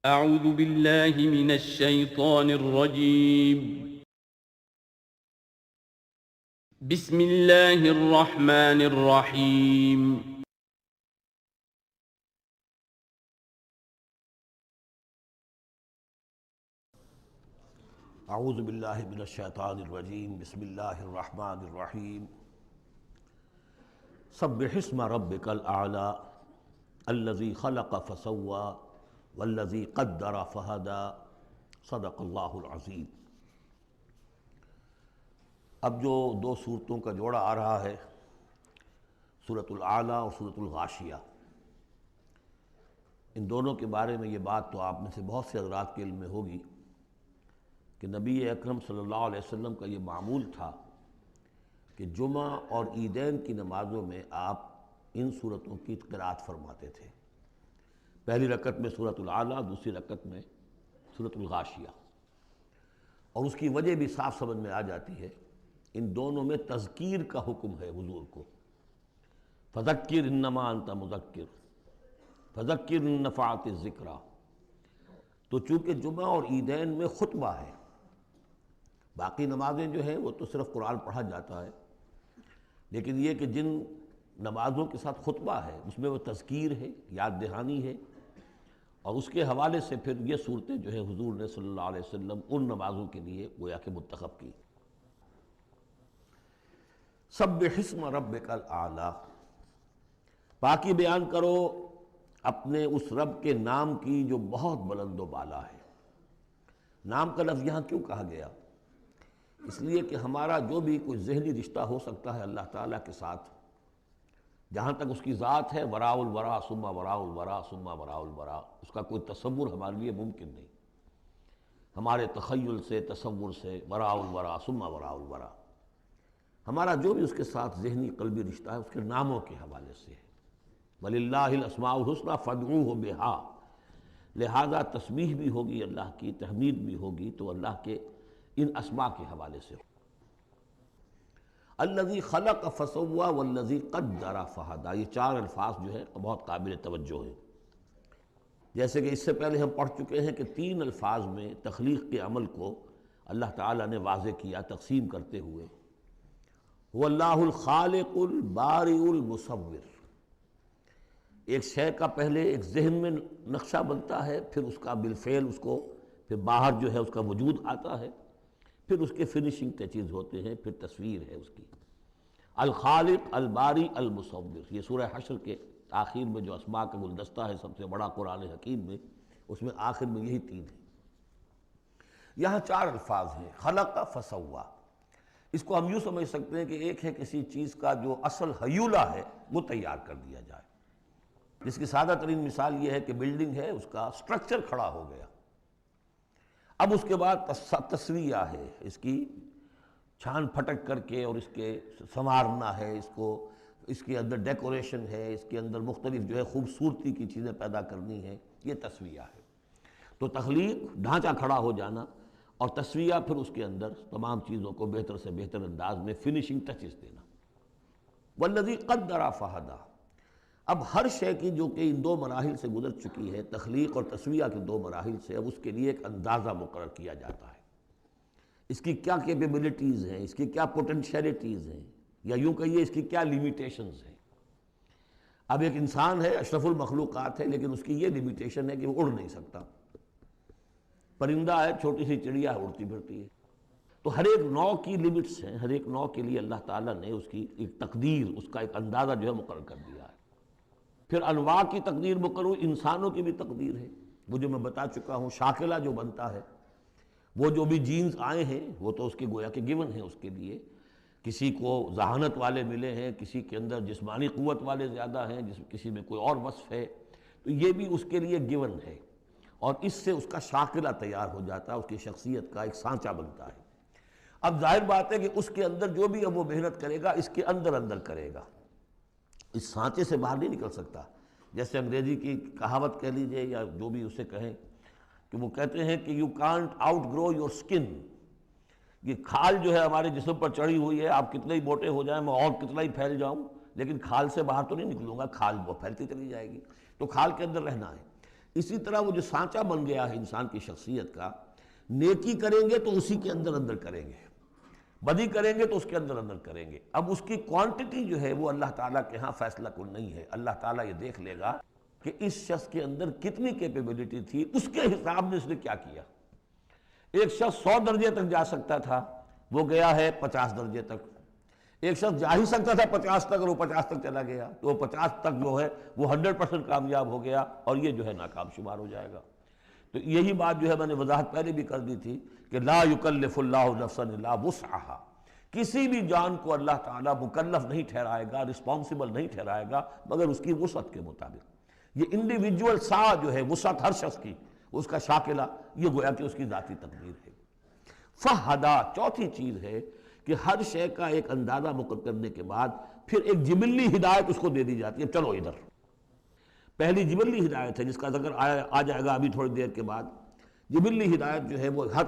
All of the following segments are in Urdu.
اعوذ باللہ من الشیطان الرجیم بسم اللہ الرحمن الرحیم اعوذ باللہ من الشیطان الرجیم بسم اللہ الرحمن الرحیم سبح اسم ربک الاعلی الذی خلق فسوی والذی قدر فہدی صدق اللہ العظیم۔ اب جو دو صورتوں کا جوڑا آ رہا ہے، سورۃ الاعلی اور سورۃ الغاشیہ، ان دونوں کے بارے میں یہ بات تو آپ میں سے بہت سے حضرات کے علم میں ہوگی کہ نبی اکرم صلی اللہ علیہ وسلم کا یہ معمول تھا کہ جمعہ اور عیدین کی نمازوں میں آپ ان صورتوں کی قرأت فرماتے تھے، پہلی رکعت میں سورۃ الاعلی، دوسری رکعت میں سورۃ الغاشیہ۔ اور اس کی وجہ بھی صاف سمجھ میں آ جاتی ہے، ان دونوں میں تذکیر کا حکم ہے حضور کو، فذکر انما انت مذکر فذکر ان نفعت الذکریٰ۔ تو چونکہ جمعہ اور عیدین میں خطبہ ہے، باقی نمازیں جو ہیں وہ تو صرف قرآن پڑھا جاتا ہے، لیکن یہ کہ جن نمازوں کے ساتھ خطبہ ہے اس میں وہ تذکیر ہے، یاد دہانی ہے، اور اس کے حوالے سے پھر یہ صورتیں جو ہیں حضور نے صلی اللہ علیہ وسلم ان نمازوں کے لیے گویا کہ منتخب کی۔ سبح اسم ربک الاعلی، پاکی بیان کرو اپنے اس رب کے نام کی جو بہت بلند و بالا ہے۔ نام کا لفظ یہاں کیوں کہا گیا؟ اس لیے کہ ہمارا جو بھی کوئی ذہنی رشتہ ہو سکتا ہے اللہ تعالیٰ کے ساتھ، جہاں تک اس کی ذات ہے، وراء الورا ثم وراء الورا ثم وراء الورا، اس کا کوئی تصور ہمارے لیے ممکن نہیں، ہمارے تخیل سے، تصور سے، وراء الورا ثم وراء الورا، ہمارا جو بھی اس کے ساتھ ذہنی قلبی رشتہ ہے اس کے ناموں کے حوالے سے ہے۔ وَلِلَّهِ الْأَسْمَاءُ الْحُسْنَىٰ فَادْعُوهُ بِهَا، لہذا تسبیح بھی ہوگی اللہ کی، تحمید بھی ہوگی تو اللہ کے ان اسماء کے حوالے سے۔ الذی خلق فسوی والذی قدر فہدی، یہ چار الفاظ جو ہے بہت قابل توجہ ہیں۔ جیسے کہ اس سے پہلے ہم پڑھ چکے ہیں کہ تین الفاظ میں تخلیق کے عمل کو اللہ تعالیٰ نے واضح کیا تقسیم کرتے ہوئے۔ هو اللہ الخالق البارئ المصور، ایک شے کا پہلے ایک ذہن میں نقشہ بنتا ہے، پھر اس کا بالفعل اس کو پھر باہر جو ہے اس کا وجود آتا ہے، پھر اس کے فنشنگ ٹچز ہوتے ہیں، پھر تصویر ہے اس کی۔ الخالق الباری المصور، یہ سورہ حشر کے آخر میں جو اسماء کا گلدستہ ہے سب سے بڑا قرآن حکیم میں، اس میں آخر میں یہی تین ہیں۔ یہاں چار الفاظ ہیں، خلق فسوا۔ اس کو ہم یوں سمجھ سکتے ہیں کہ ایک ہے کسی چیز کا جو اصل حیولہ ہے وہ تیار کر دیا جائے، جس کی سادہ ترین مثال یہ ہے کہ بلڈنگ ہے، اس کا سٹرکچر کھڑا ہو گیا، اب اس کے بعد تسویہ ہے، اس کی چھان پھٹک کر کے اور اس کے سنوارنا ہے، اس کو، اس کے اندر ڈیکوریشن ہے، اس کے اندر مختلف جو ہے خوبصورتی کی چیزیں پیدا کرنی ہیں، یہ تسویہ ہے۔ تو تخلیق ڈھانچہ کھڑا ہو جانا، اور تسویہ پھر اس کے اندر تمام چیزوں کو بہتر سے بہتر انداز میں فنشنگ ٹچز دینا۔ والذی قدر فہدی، اب ہر شے کی جو کہ ان دو مراحل سے گزر چکی ہے، تخلیق اور تسویہ کے دو مراحل سے، اب اس کے لیے ایک اندازہ مقرر کیا جاتا ہے، اس کی کیا کیپیبلٹیز ہیں، اس کی کیا پوٹینشیلٹیز ہیں، یا یوں کہیے اس کی کیا لیمیٹیشنز ہیں۔ اب ایک انسان ہے، اشرف المخلوقات ہے، لیکن اس کی یہ لیمیٹیشن ہے کہ وہ اڑ نہیں سکتا۔ پرندہ ہے، چھوٹی سی چڑیا ہے، اڑتی پھرتی ہے۔ تو ہر ایک نوع کی لیمٹس ہیں، ہر ایک نوع کے لیے اللہ تعالیٰ نے اس کی ایک تقدیر، اس کا ایک اندازہ جو ہے مقرر کر دیا ہے۔ پھر انواع کی تقدیر مقرر، انسانوں کی بھی تقدیر ہے، وہ جو میں بتا چکا ہوں، شاکلہ جو بنتا ہے، وہ جو بھی جینز آئے ہیں وہ تو اس کے گویا کہ گیون ہیں، اس کے لیے کسی کو ذہانت والے ملے ہیں، کسی کے اندر جسمانی قوت والے زیادہ ہیں، کسی میں کوئی اور وصف ہے، تو یہ بھی اس کے لیے گیون ہے، اور اس سے اس کا شاکلہ تیار ہو جاتا ہے، اس کی شخصیت کا ایک سانچہ بنتا ہے۔ اب ظاہر بات ہے کہ اس کے اندر جو بھی اب وہ محنت کرے گا، اس کے اندر اندر کرے گا، اس سانچے سے باہر نہیں نکل سکتا۔ جیسے انگریزی کی کہاوت کہہ لیجئے یا جو بھی اسے کہیں، کہ وہ کہتے ہیں کہ you can't outgrow your skin, یہ کھال جو ہے ہمارے جسم پر چڑھی ہوئی ہے، آپ کتنے ہی موٹے ہو جائیں، میں اور کتنا ہی پھیل جاؤں، لیکن کھال سے باہر تو نہیں نکلوں گا، کھال وہ پھیلتی چلی جائے گی، تو کھال کے اندر رہنا ہے۔ اسی طرح وہ جو سانچہ بن گیا ہے انسان کی شخصیت کا، نیکی کریں گے تو اسی کے اندر اندر کریں گے، بدی کریں گے تو اس کے اندر اندر کریں گے۔ اب اس کی کوانٹٹی جو ہے وہ اللہ تعالیٰ کے ہاں فیصلہ کن نہیں ہے۔ اللہ تعالیٰ یہ دیکھ لے گا کہ اس شخص کے اندر کتنی کیپیبلٹی تھی، اس کے حساب میں اس نے کیا کیا۔ ایک شخص 100 درجے تک جا سکتا تھا، وہ گیا ہے 50 درجے تک۔ ایک شخص جا ہی سکتا تھا 50 تک، اور وہ 50 تک چلا گیا، تو وہ 50 تک جو ہے وہ 100% کامیاب ہو گیا، اور یہ جو ہے ناکام شمار ہو جائے گا۔ تو یہی بات جو ہے میں نے وضاحت پہلے بھی کر دی تھی کہ لا یکلف اللہ نفسا الا وسعہا، کسی بھی جان کو اللہ تعالیٰ مکلف نہیں ٹھہرائے گا، رسپانسبل نہیں ٹھہرائے گا مگر اس کی وسعت کے مطابق۔ یہ انڈیویجول سا جو ہے وسعت ہر شخص کی، اس کا شاکلہ، یہ گویا کہ اس کی ذاتی تقدیر ہے۔ فہدا، چوتھی چیز ہے کہ ہر شے کا ایک اندازہ مقرر کرنے کے بعد پھر ایک جبلی ہدایت اس کو دے دی جاتی ہے، چلو ادھر۔ پہلی جبلی ہدایت ہے جس کا ذکر آ جائے گا ابھی تھوڑی دیر کے بعد۔ جبلی ہدایت جو ہے وہ ہر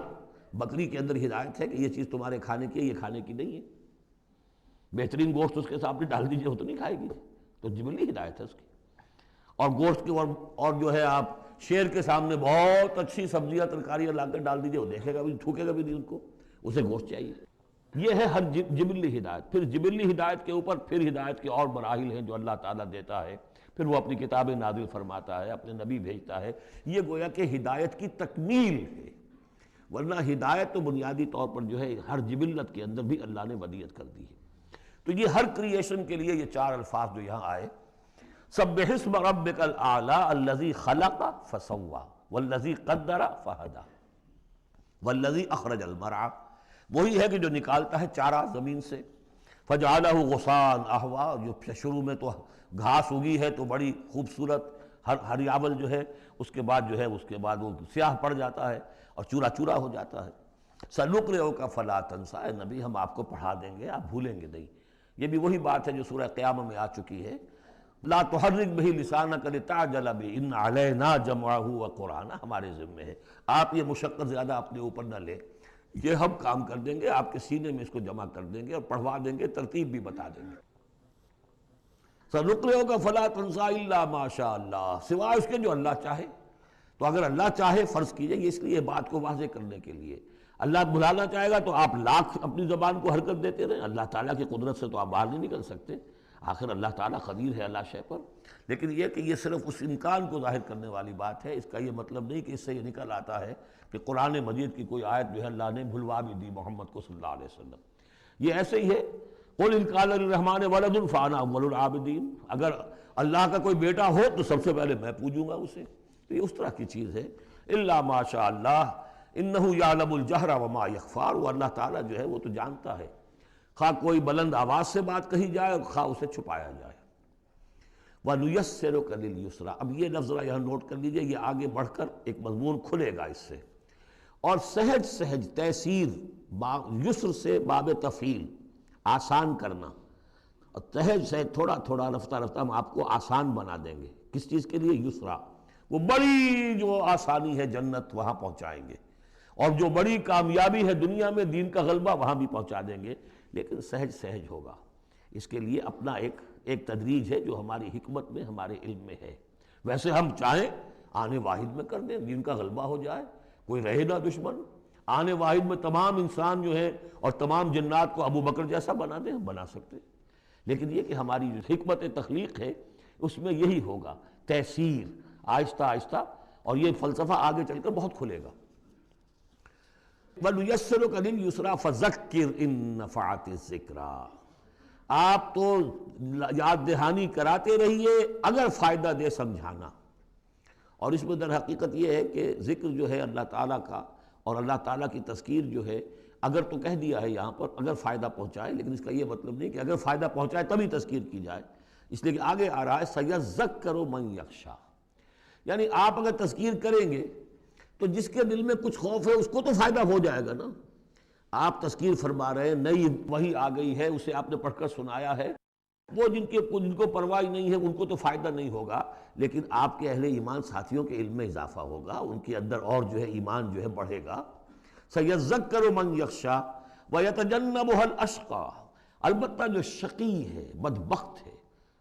بکری کے اندر ہدایت ہے کہ یہ چیز تمہارے کھانے کی ہے، یہ کھانے کی نہیں ہے۔ بہترین گوشت اس کے سامنے ڈال دیجئے وہ تو نہیں کھائے گی، تو جبلی ہدایت ہے اس کی۔ اور گوشت کے اور جو ہے آپ شیر کے سامنے بہت اچھی سبزیاں ترکاریاں لا کر ڈال دیجئے، وہ دیکھے گا بھی، تھوکے گا بھی نہیں، ان کو اسے گوشت چاہیے۔ یہ ہے ہر جبلی ہدایت۔ پھر جبلی ہدایت کے اوپر پھر ہدایت کے اور مراحل ہیں جو اللہ تعالیٰ دیتا ہے، پھر وہ اپنی کتابیں نازل فرماتا ہے، اپنے نبی بھیجتا ہے۔ یہ گویا کہ ہدایت کی تکمیل ہے، ورنہ ہدایت تو بنیادی طور پر جو ہے ہر جبلت کے اندر بھی اللہ نے ودیت کر دی ہے۔ تو یہ ہر کریشن کے لیے یہ 4 الفاظ جو یہاں آئے، سبح اسم ربک الاعلی الذی خلق فسوی والذی قدر فہدی والذی اخرج المرعی، وہی ہے کہ جو نکالتا ہے چارہ زمین سے، فجعلہ غثاء احوا، جو شروع میں تو گھاس اگی ہے تو بڑی خوبصورت ہریاول جو ہے، اس کے بعد وہ سیاہ پڑ جاتا ہے اور چورا چورا ہو جاتا ہے۔ سنقرئک فلا تنسی، اے نبی ہم آپ کو پڑھا دیں گے، آپ بھولیں گے نہیں۔ یہ بھی وہی بات ہے جو سورہ قیامہ میں آ چکی ہے، لا تحرک بہ لسانک لتعجل بہ ان علینا جمعہ وقرآنہ، ہمارے ذمہ ہے، آپ یہ مشقت زیادہ اپنے اوپر نہ لیں، یہ ہم کام کر دیں گے، آپ کے سینے میں اس کو جمع کر دیں گے اور پڑھوا دیں گے، ترتیب بھی بتا دیں گے۔ سنقرئک فلا تنسی الا ما شاء اللہ، سوائے اس کے جو اللہ چاہے۔ تو اگر اللہ چاہے، فرض کیجئے یہ اس لیے بات کو واضح کرنے کے لیے، اللہ بلانا چاہے گا تو آپ لاکھ اپنی زبان کو حرکت دیتے رہیں، اللہ تعالیٰ کی قدرت سے تو آپ باہر نہیں نکل سکتے، آخر اللہ تعالیٰ قدیر ہے اللہ شے پر۔ لیکن یہ کہ یہ صرف اس امکان کو ظاہر کرنے والی بات ہے، اس کا یہ مطلب نہیں کہ اس سے یہ نکل آتا ہے کہ قرآن مجید کی کوئی آیت جو ہے اللہ نے بھلوا بھی دی محمد کو صلی اللہ علیہ وسلم۔ یہ ایسے ہی ہے، قل ان کان للرحمن ولد فانا اول العابدین، اگر اللہ کا کوئی بیٹا ہو تو سب سے پہلے میں پوجوں گا اسے۔ تو یہ اس طرح کی چیز ہے، الا ما شاء اللہ انہ یعلم الجہر وما یخفی، وہ اللہ تعالیٰ جو ہے وہ تو جانتا ہے، خواہ کوئی بلند آواز سے بات کہی جائے اور خواہ اسے چھپایا جائے۔ وَنُيَسِّرُكَ لِلْيُسْرَىٰ، اب یہ لفظ ذرا یہاں نوٹ کر لیجئے، یہ آگے بڑھ کر ایک مضمون کھلے گا اس سے۔ اور سہج سہج تیسیر، یسر سے باب تفعیل، آسان کرنا، اور سہج سہج تھوڑا تھوڑا رفتہ رفتہ ہم آپ کو آسان بنا دیں گے۔ کس چیز کے لیے؟ یسرا، وہ بڑی جو آسانی ہے جنت وہاں پہنچائیں گے، اور جو بڑی کامیابی ہے دنیا میں دین کا غلبہ وہاں بھی پہنچا دیں گے، لیکن سہج سہج ہوگا۔ اس کے لیے اپنا ایک تدریج ہے جو ہماری حکمت میں، ہمارے علم میں ہے۔ ویسے ہم چاہیں آنے واحد میں کر دیں، دین کا غلبہ ہو جائے، کوئی رہے نہ دشمن، آنے واحد میں تمام انسان جو ہے اور تمام جنات کو ابو بکر جیسا بنا دیں، ہم بنا سکتے ہیں۔ لیکن یہ کہ ہماری جو حکمت تخلیق ہے اس میں یہی ہوگا، تیسیر، آہستہ آہستہ، اور یہ فلسفہ آگے چل کر بہت کھلے گا۔ وَنُيَسِّرُكَ لِلْيُسْرَىٰ فَذَكِّرْ إِن نَّفَعَتِ الذِّكْرَىٰ، آپ تو یاد دہانی کراتے رہیے اگر فائدہ دے سمجھانا۔ اور اس میں در حقیقت یہ ہے کہ ذکر جو ہے اللہ تعالیٰ کا اور اللہ تعالیٰ کی تذکیر جو ہے، اگر تو کہہ دیا ہے یہاں پر اگر فائدہ پہنچائے، لیکن اس کا یہ مطلب نہیں کہ اگر فائدہ پہنچائے تبھی تذکیر کی جائے، اس لیے کہ آگے آ رہا ہے سَيَذَّكَّرُ مَن يَخْشَىٰ، یعنی آپ اگر تذکیر کریں گے تو جس کے دل میں کچھ خوف ہے اس کو تو فائدہ ہو جائے گا نا۔ آپ تذکیر فرما رہے ہیں، نئی وحی آ گئی ہے، اسے آپ نے پڑھ کر سنایا ہے، وہ جن کو پرواہ نہیں ہے ان کو تو فائدہ نہیں ہوگا، لیکن آپ کے اہل ایمان ساتھیوں کے علم میں اضافہ ہوگا، ان کے اندر اور جو ہے ایمان جو ہے بڑھے گا۔ سَيَذَّكَّرُ مَن يَخْشَىٰ وَيَتَجَنَّبُهَا الْأَشْقَىٰ، البتہ جو شقی ہے، بدبخت ہے،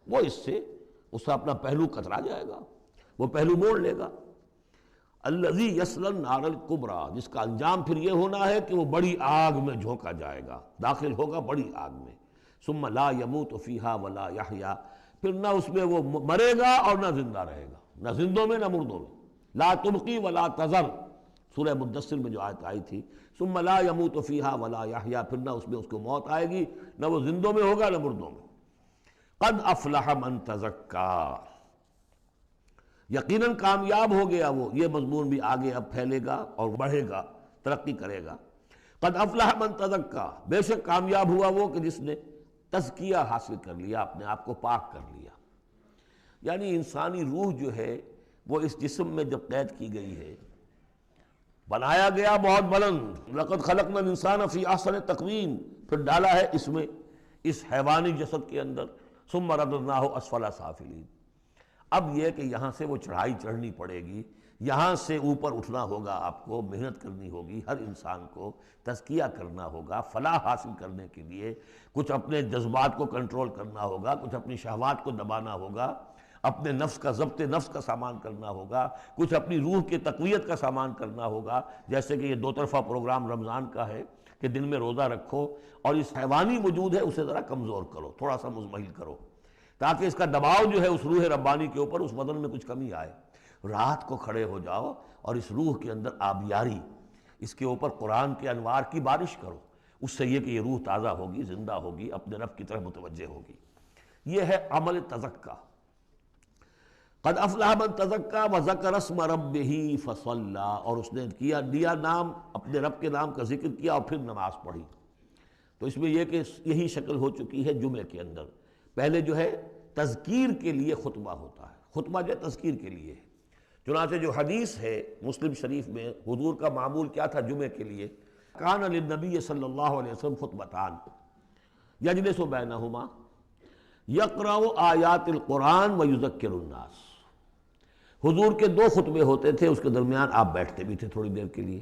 وہ اس سے اپنا پہلو کترا جائے گا، وہ پہلو موڑ لے گا۔ الذی یصلی النار الکبریٰ، جس کا انجام پھر یہ ہونا ہے کہ وہ بڑی آگ میں جھونکا جائے گا، داخل ہوگا بڑی آگ میں۔ ثم لا یموت فیہا ولا یحیا، پھر نہ اس میں وہ مرے گا اور نہ زندہ رہے گا، نہ زندوں میں نہ مردوں میں۔ لا تبقی ولا تذر، سورہ مدثر میں جو آیت آئی تھی، ثم لا یموت فیہا ولا یحیا، پھر نہ اس میں اس کو موت آئے گی، نہ وہ زندوں میں ہوگا نہ مردوں میں۔ قد افلح من تزکا، یقیناً کامیاب ہو گیا وہ، یہ مضمون بھی آگے اب پھیلے گا اور بڑھے گا، ترقی کرے گا۔ قد افلح من تزکا، بے شک کامیاب ہوا وہ کہ جس نے تزکیہ حاصل کر لیا، اپنے آپ کو پاک کر لیا۔ یعنی انسانی روح جو ہے وہ اس جسم میں جب قید کی گئی ہے، بنایا گیا بہت بلند، لقد خلقنا الانسان فی احسن تقویم، پھر ڈالا ہے اس میں، اس حیوانی جسد کے اندر، ثم رددناہ اسفل سافلین۔ اب یہ کہ یہاں سے وہ چڑھائی چڑھنی پڑے گی، یہاں سے اوپر اٹھنا ہوگا، آپ کو محنت کرنی ہوگی، ہر انسان کو تزکیہ کرنا ہوگا، فلاح حاصل کرنے کے لیے کچھ اپنے جذبات کو کنٹرول کرنا ہوگا، کچھ اپنی شہوات کو دبانا ہوگا، اپنے نفس کا ضبط نفس کا سامان کرنا ہوگا، کچھ اپنی روح کی تقویت کا سامان کرنا ہوگا، جیسے کہ یہ دو طرفہ پروگرام رمضان کا ہے کہ دن میں روزہ رکھو اور اس حیوانی وجود ہے اسے ذرا کمزور کرو، تھوڑا سا مزمحل کرو، تاکہ اس کا دباؤ جو ہے اس روح ربانی کے اوپر، اس بدن میں کچھ کمی آئے۔ رات کو کھڑے ہو جاؤ اور اس روح کے اندر آبیاری، اس کے اوپر قرآن کے انوار کی بارش کرو، اس سے یہ کہ یہ روح تازہ ہوگی، زندہ ہوگی، اپنے رب کی طرف متوجہ ہوگی۔ یہ ہے عمل تزکا۔ قد افلح من تزکا وذکر اسم ربہ فصلی، اور اس نے دیا نام، اپنے رب کے نام کا ذکر کیا اور پھر نماز پڑھی۔ تو اس میں یہ کہ یہی شکل ہو چکی ہے جمعے کے اندر۔ پہلے جو ہے تذکیر کے لیے خطبہ ہوتا ہے، خطبہ جو ہے تذکیر کے لیے ہے۔ چنانچہ جو حدیث ہے مسلم شریف میں، حضور کا معمول کیا تھا جمعے کے لیے؟ کان للنبی صلی اللہ علیہ وسلم خطبتان یجلس بینہما یقرأ آیات القرآن ویذکر الناس۔ حضور کے دو خطبے ہوتے تھے، اس کے درمیان آپ بیٹھتے بھی تھے تھوڑی دیر کے لیے،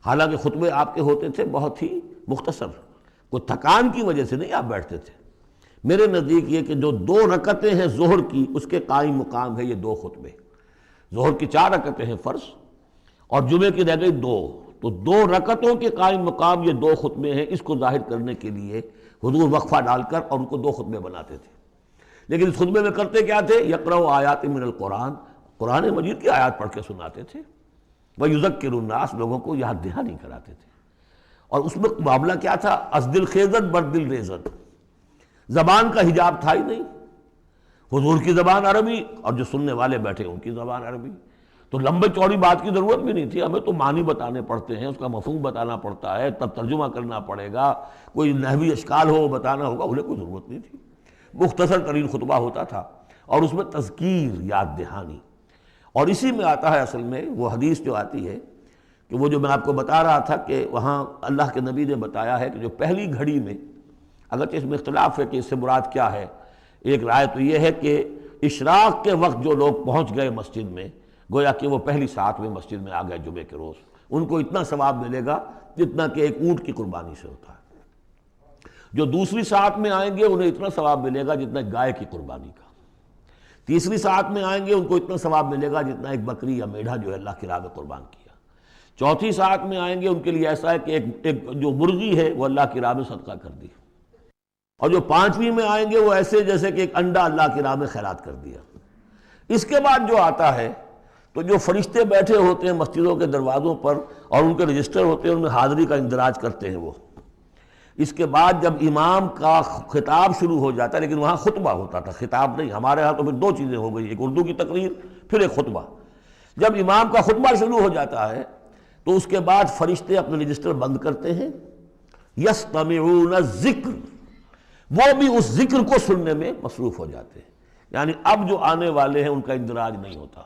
حالانکہ خطبے آپ کے ہوتے تھے بہت ہی مختصر، کوئی تھکان کی وجہ سے نہیں آپ بیٹھتے تھے۔ میرے نزدیک یہ کہ جو 2 رکعتیں ہیں ظہر کی، اس کے قائم مقام ہے یہ 2 خطبے۔ ظہر کی 4 رکعتیں ہیں فرض، اور جمعے کی رہ گئی 2، تو 2 رکعتوں کے قائم مقام یہ 2 خطبے ہیں۔ اس کو ظاہر کرنے کے لیے حضور وقفہ ڈال کر اور ان کو 2 خطبے بناتے تھے۔ لیکن اس خطبے میں کرتے کیا تھے؟ یقرأ آیات من القرآن، قرآن مجید کی آیات پڑھ کے سناتے تھے، ویذکر الناس، لوگوں کو یاد دہانی کراتے تھے۔ اور اس میں معاملہ کیا تھا؟ از دل خیزت بر دل ریزت، زبان کا حجاب تھا ہی نہیں، حضور کی زبان عربی اور جو سننے والے بیٹھے ان کی زبان عربی، تو لمبے چوڑی بات کی ضرورت بھی نہیں تھی، ہمیں تو معنی بتانے پڑتے ہیں، اس کا مفہوم بتانا پڑتا ہے، تب ترجمہ کرنا پڑے گا، کوئی نحوی اشکال ہو وہ بتانا ہوگا، انہیں کوئی ضرورت نہیں تھی، مختصر ترین خطبہ ہوتا تھا، اور اس میں تذکیر، یاد دہانی۔ اور اسی میں آتا ہے اصل میں وہ حدیث جو آتی ہے کہ وہ جو میں آپ کو بتا رہا تھا کہ وہاں اللہ کے نبی نے بتایا ہے کہ جو پہلی گھڑی میں، اگرچہ اس میں اختلاف ہے کہ اس سے مراد کیا ہے، ایک رائے تو یہ ہے کہ اشراق کے وقت جو لوگ پہنچ گئے مسجد میں، گویا کہ وہ پہلی ساعت میں مسجد میں آ گئے جمعے کے روز، ان کو اتنا ثواب ملے گا جتنا کہ ایک اونٹ کی قربانی سے ہوتا ہے۔ جو دوسری ساعت میں آئیں گے انہیں اتنا ثواب ملے گا جتنا ایک گائے کی قربانی کا۔ تیسری ساعت میں آئیں گے ان کو اتنا ثواب ملے گا جتنا ایک بکری یا میڑھا جو ہے اللہ کی راہ میں قربان کیا۔ چوتھی ساعت میں آئیں گے ان کے لیے ایسا ہے کہ ایک جو مرغی ہے وہ اللہ کی راہ میں صدقہ کر دی، اور جو 5ویں میں آئیں گے وہ ایسے جیسے کہ ایک انڈا اللہ کی راہ میں خیرات کر دیا۔ اس کے بعد جو آتا ہے تو جو فرشتے بیٹھے ہوتے ہیں مسجدوں کے دروازوں پر اور ان کے رجسٹر ہوتے ہیں، ان میں حاضری کا اندراج کرتے ہیں وہ۔ اس کے بعد جب امام کا خطاب شروع ہو جاتا ہے، لیکن وہاں خطبہ ہوتا تھا، خطاب نہیں، ہمارے ہاں تو پھر 2 چیزیں ہو گئی، ایک اردو کی تقریر پھر ایک خطبہ۔ جب امام کا خطبہ شروع ہو جاتا ہے تو اس کے بعد فرشتے اپنے رجسٹر بند کرتے ہیں، یستمعون الذکر، وہ بھی اس ذکر کو سننے میں مصروف ہو جاتے ہیں، یعنی اب جو آنے والے ہیں ان کا اندراج نہیں ہوتا۔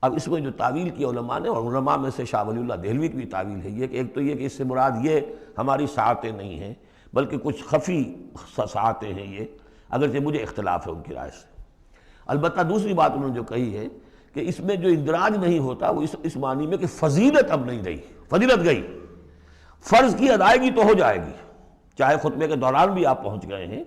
اب اس میں جو تعویل کی علماء نے، اور علماء میں سے شاہ ولی اللہ دہلوی کی بھی تعویل ہے یہ کہ ایک تو یہ کہ اس سے مراد یہ ہماری ساعتیں نہیں ہیں بلکہ کچھ خفی ساعتیں ہیں یہ، اگرچہ مجھے اختلاف ہے ان کی رائے سے۔ البتہ دوسری بات انہوں نے جو کہی ہے کہ اس میں جو اندراج نہیں ہوتا وہ اس معنی میں کہ فضیلت اب نہیں رہی، فضیلت گئی، فرض کی ادائیگی تو ہو جائے گی، چاہے خطبے کے دوران بھی آپ پہنچ گئے ہیں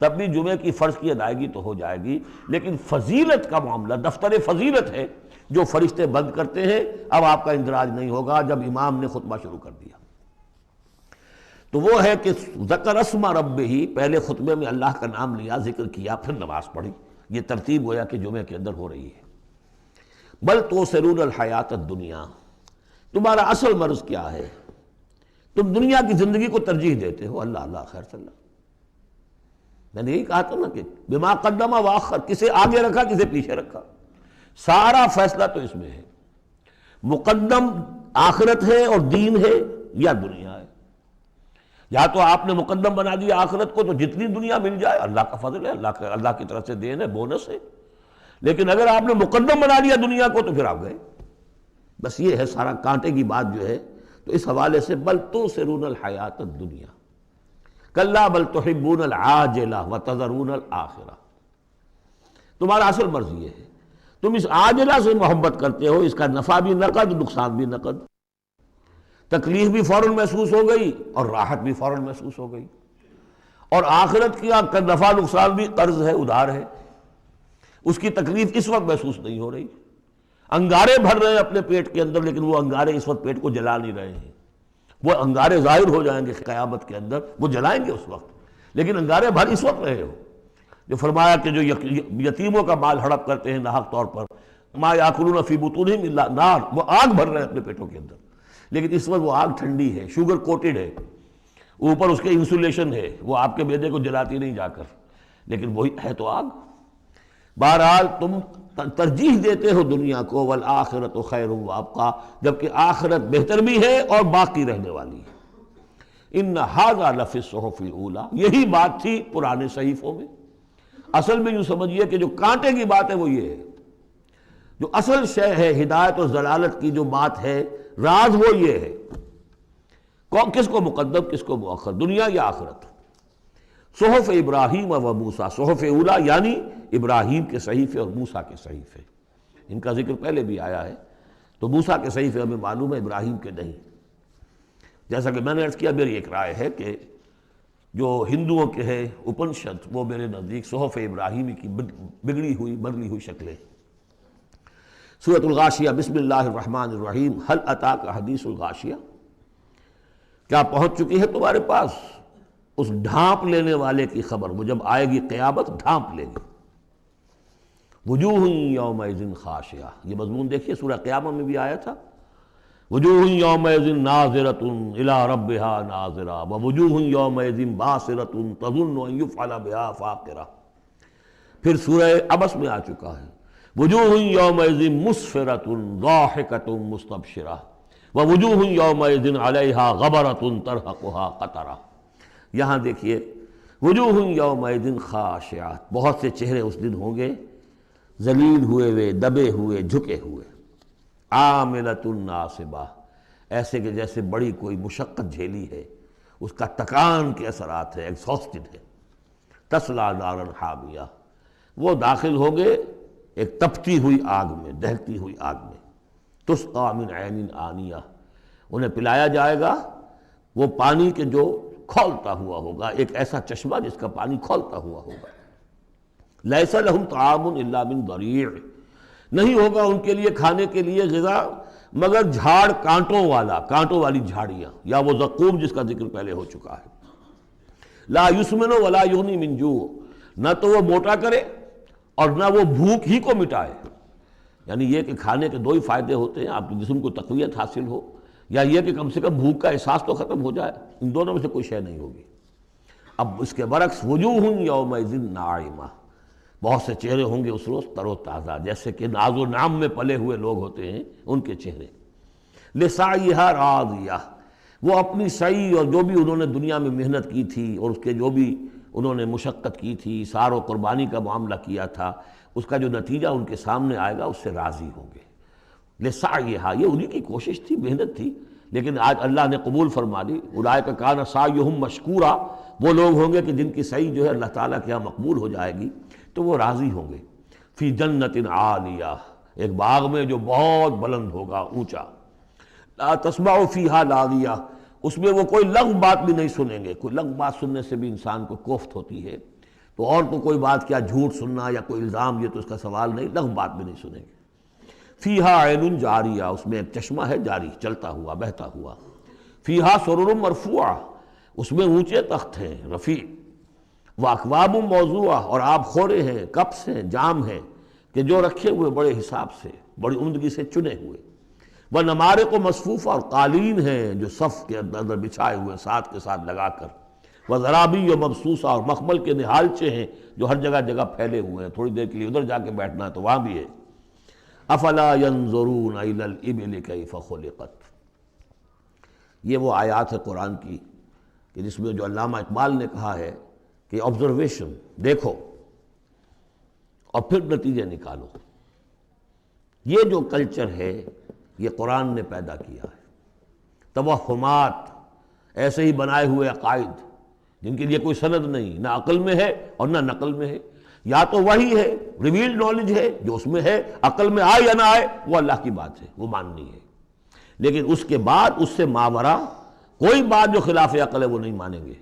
تب بھی جمعے کی فرض کی ادائیگی تو ہو جائے گی، لیکن فضیلت کا معاملہ، دفتر فضیلت ہے جو فرشتے بند کرتے ہیں اب آپ کا اندراج نہیں ہوگا جب امام نے خطبہ شروع کر دیا۔ تو وہ ہے کہ ذکر اسم ربہ، پہلے خطبے میں اللہ کا نام لیا، ذکر کیا، پھر نماز پڑھی۔ یہ ترتیب گویا کہ جمعے کے اندر ہو رہی ہے۔ بل تؤثرون الحیات الدنیا، تمہارا اصل مرض کیا ہے؟ تم دنیا کی زندگی کو ترجیح دیتے ہو۔ اللہ اللہ خیر صلی اللہ، میں نے یہی کہا تھا نا کہ بما قدم واخر، کسے آگے رکھا کسے پیچھے رکھا، سارا فیصلہ تو اس میں ہے۔ مقدم آخرت ہے اور دین ہے یا دنیا ہے؟ یا تو آپ نے مقدم بنا دیا آخرت کو تو جتنی دنیا مل جائے اللہ کا فضل ہے، اللہ کی طرف سے دین ہے، بونس ہے۔ لیکن اگر آپ نے مقدم بنا لیا دنیا کو تو پھر آپ گئے۔ بس یہ ہے سارا کانٹے کی بات جو ہے۔ تو اس حوالے سے بل تؤثرون الحیات الدنیا کلا بل تحبون العاجلہ وتذرون الآخرہ، تمہارا اصل مرض یہ ہے، تم اس عاجلہ سے محبت کرتے ہو، اس کا نفع بھی نقد نقصان بھی نقد، تکلیف بھی فوراً محسوس ہو گئی اور راحت بھی فوراً محسوس ہو گئی، اور آخرت کی نفع نقصان بھی قرض ہے، ادھار ہے، اس کی تکلیف اس وقت محسوس نہیں ہو رہی۔ انگارے بھر رہے ہیں اپنے پیٹ کے اندر، لیکن وہ انگارے اس وقت پیٹ کو جلا نہیں رہے ہیں، وہ انگارے ظاہر ہو جائیں گے قیامت کے اندر، وہ جلائیں گے اس وقت، لیکن انگارے بھر اس وقت رہے ہو۔ جو فرمایا کہ جو یتیموں کا مال ہڑپ کرتے ہیں ناحق طور پر، ما یاکلون فی بطونہم الا نار، وہ آگ بھر رہے ہیں اپنے پیٹوں کے اندر، لیکن اس وقت وہ آگ ٹھنڈی ہے، شوگر کوٹڈ ہے، اوپر اس کے انسولیشن ہے، وہ آپ کے معدے کو جلاتی نہیں جا کر، لیکن وہی ہے تو آگ۔ بہرحال تم ترجیح دیتے ہو دنیا کو، والآخرۃ خیر وابقیٰ، جبکہ آخرت بہتر بھی ہے اور باقی رہنے والی ہے۔ ان ھذا لفی الصحف الاولی، یہی بات تھی پرانے صحیفوں میں۔ اصل میں یوں سمجھیے کہ جو کانٹے کی بات ہے وہ یہ ہے، جو اصل شے ہے ہدایت اور ضلالت کی جو بات ہے، راز وہ یہ ہے، کس کو مقدم کس کو مؤخر، دنیا یا آخرت۔ صحف ابراہیم و موسیٰ، صحف اولا یعنی ابراہیم کے صحیفے اور موسیٰ کے صحیفے، ان کا ذکر پہلے بھی آیا ہے۔ تو موسیٰ کے صحیفے ہمیں معلوم ہے، ابراہیم کے نہیں۔ جیسا کہ میں نے عرض کیا، میری ایک رائے ہے کہ جو ہندوؤں کے ہے اپنشد، وہ میرے نزدیک صحف ابراہیمی کی بگڑی ہوئی بدلی ہوئی شکلیں۔ سورۃ الغاشیہ، بسم اللہ الرحمن الرحیم، هل اتاک حدیث الغاشیہ، کیا پہنچ چکی ہے تمہارے پاس اس ڈھانپ لینے والے کی خبر؟ وہ جب آئے گی قیامت ڈھانپ لے گی۔ وجوہ یومئذ خاشعہ، یہ مضمون دیکھیے سورہ قیامہ میں بھی آیا تھا، وجوہ یومئذ ناظرۃ الی ربہا ناظرہ ووجوہ یومئذ باسرۃ تظن ان یفعل بہا فاقرہ۔ پھر سورہ عبس میں آ چکا ہے، وجوہ یومئذ مسفرۃ ضاحکۃ مستبشرہ ووجوہ یومئذ علیہا غبرۃ ترہقہا قطرہ۔ یہاں دیکھیے وجوہ یومئذ خاشعہ، بہت سے چہرے اس دن ہوں گے ذلیل ہوئے دبے ہوئے جھکے ہوئے، عاملۃ ناصبہ، ایسے کہ جیسے بڑی کوئی مشقت جھیلی ہے، اس کا تکان کے اثرات ہے، ایگزاسٹڈ ہے۔ تصلیٰ نارا حامیہ، وہ داخل ہوں گے ایک تپتی ہوئی آگ میں، دہتی ہوئی آگ میں۔ تسقیٰ من عین آنیہ، انہیں پلایا جائے گا وہ پانی کے جو کھولتا ہوا ہوگا، ایک ایسا چشمہ جس کا پانی کھولتا ہوا ہوگا۔ لیس لہم طعام الا من ضریع، نہیں ہوگا ان کے لیے کھانے کے لیے غذا مگر جھاڑ کانٹوں والی جھاڑیاں، یا وہ زقوم جس کا ذکر پہلے ہو چکا ہے۔ لا یسمن ولا یغنی من جوع، نہ تو وہ موٹا کرے اور نہ وہ بھوک ہی کو مٹائے، یعنی یہ کہ کھانے کے دو ہی فائدے ہوتے ہیں، آپ کے جسم کو تقویت حاصل ہو، یا یہ کہ کم سے کم بھوک کا احساس تو ختم ہو جائے، ان دونوں میں سے کوئی شے نہیں ہوگی۔ اب اس کے برعکس وجوہ یومئذ ناعمہ، بہت سے چہرے ہوں گے اس روز تر و تازہ، جیسے کہ ناز و نام میں پلے ہوئے لوگ ہوتے ہیں ان کے چہرے۔ لسعیہا راضیہ، وہ اپنی سعی اور جو بھی انہوں نے دنیا میں محنت کی تھی اور اس کے جو بھی انہوں نے مشقت کی تھی، سار و قربانی کا معاملہ کیا تھا، اس کا جو نتیجہ ان کے سامنے آئے گا اس سے راضی ہوں گے۔ لسعیہا، یہ انہی کی کوشش تھی، محنت تھی، لیکن آج اللہ نے قبول فرما لی۔ اولئک کان سعیہم مشکورا، وہ لوگ ہوں گے کہ جن کی سعی جو ہے اللہ تعالیٰ کے ہاں مقبول ہو جائے گی، تو وہ راضی ہوں گے۔ فی جنت عالیہ، ایک باغ میں جو بہت بلند ہوگا، اونچا۔ لا تسمع فیہا لاغیہ، اس میں وہ کوئی لغو بات بھی نہیں سنیں گے۔ کوئی لغو بات سننے سے بھی انسان کو کوفت ہوتی ہے، تو اور تو کوئی بات کیا جھوٹ سننا یا کوئی الزام، یہ تو اس کا سوال نہیں، لغو بات بھی نہیں سنیں گے۔ فیہا عین جاریہ، اس میں ایک چشمہ ہے جاری، چلتا ہوا بہتا ہوا، فیہا سرر مرفوعہ، اس میں اونچے تخت ہیں رفیع، واکواب موضوعہ، اور آب خورے ہیں، کپس ہیں، جام ہیں کہ جو رکھے ہوئے بڑے حساب سے، بڑی عمدگی سے چنے ہوئے، وہ نمارق مصفوفہ، اور قالین ہیں جو صف کے اندر بچھائے ہوئے ساتھ کے ساتھ لگا کر، وہ ذرابی مبسوسہ، اور مخمل کے نہالچے ہیں جو ہر جگہ جگہ پھیلے ہوئے ہیں، تھوڑی دیر کے لیے ادھر جا کے بیٹھنا ہے تو وہاں بھی ہے۔ افلا ينظرون الى الابل کیف خلقت، یہ وہ آیات ہے قرآن کی کہ جس میں جو علامہ اقبال نے کہا ہے کہ آبزرویشن، دیکھو اور پھر نتیجے نکالو۔ یہ جو کلچر ہے یہ قرآن نے پیدا کیا ہے، توہمات، ایسے ہی بنائے ہوئے عقائد جن کے لیے کوئی سند نہیں، نہ عقل میں ہے اور نہ نقل میں ہے، یا تو وہی ہے ریویلڈ نالج ہے جو اس میں ہے، عقل میں آئے یا نہ آئے وہ اللہ کی بات ہے، وہ ماننی ہے، لیکن اس کے بعد اس سے ماورا کوئی بات جو خلاف عقل ہے وہ نہیں مانیں گے،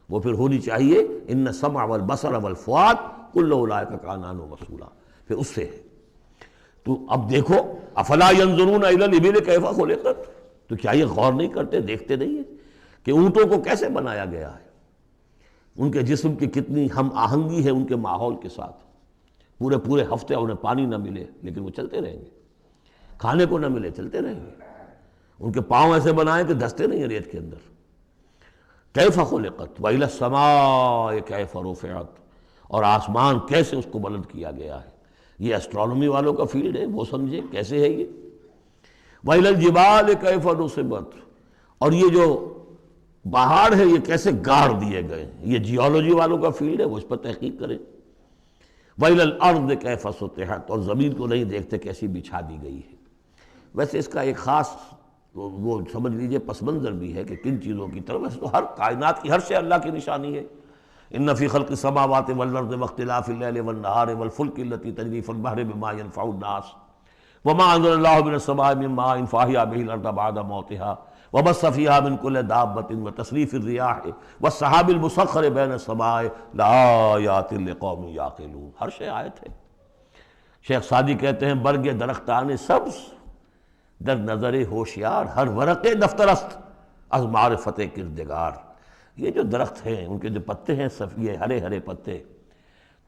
وہ پھر ہونی چاہیے ان السمع والبصر والفؤاد کل اولئک کان عنہ مسئولا، پھر اس سے ہے۔ تو اب دیکھو افلا ينظرون الى الابل کیف خلقت، تو کیا یہ غور نہیں کرتے، دیکھتے نہیں ہیں کہ اونٹوں کو کیسے بنایا گیا ہے، ان کے جسم کی کتنی ہم آہنگی ہے ان کے ماحول کے ساتھ، پورے پورے ہفتے انہیں پانی نہ ملے لیکن وہ چلتے رہیں گے، کھانے کو نہ ملے چلتے رہیں گے، ان کے پاؤں ایسے بنائیں کہ دھستے نہیں ہیں ریت کے اندر۔ کیف خلقت وإلی السماء کیف رفعت، اور آسمان کیسے اس کو بلند کیا گیا ہے، یہ اسٹرانومی والوں کا فیلڈ ہے، وہ سمجھے کیسے ہے یہ۔ وإلی الجبال کیف نصبت، اور یہ جو پہاڑ ہے یہ کیسے گاڑ دیے گئے، یہ جیولوجی والوں کا فیلڈ ہے، وہ اس پر تحقیق کریں۔ وإلی الارض کیف سطحت، اور زمین کو نہیں دیکھتے کیسی بچھا دی گئی ہے۔ ویسے اس کا ایک خاص وہ سمجھ لیجئے پس منظر بھی ہے کہ کن چیزوں کی طرف، ویسے تو ہر کائنات کی ہر شے اللہ کی نشانی ہے۔ ان فی خلق السماوات والارض واختلاف اللیل والنہار والفلک التی تجری فی البحر بما ينفع الناس وما انزل اللہ من السماء من ماء فاحیا به الارض بعد موتها وبث فيها من كل دابة وتصريف الرياح والسحاب المسخر بين السماء لآیات لقوم یعقلون، ہر شے آیت ہے۔ شیخ سعدی کہتے ہیں برگ درختان سبز در نظر ہوشیار، ہر ورق دفترست از معرفت کردگار، یہ جو درخت ہیں ان کے جو پتے ہیں یہ ہرے ہرے پتے،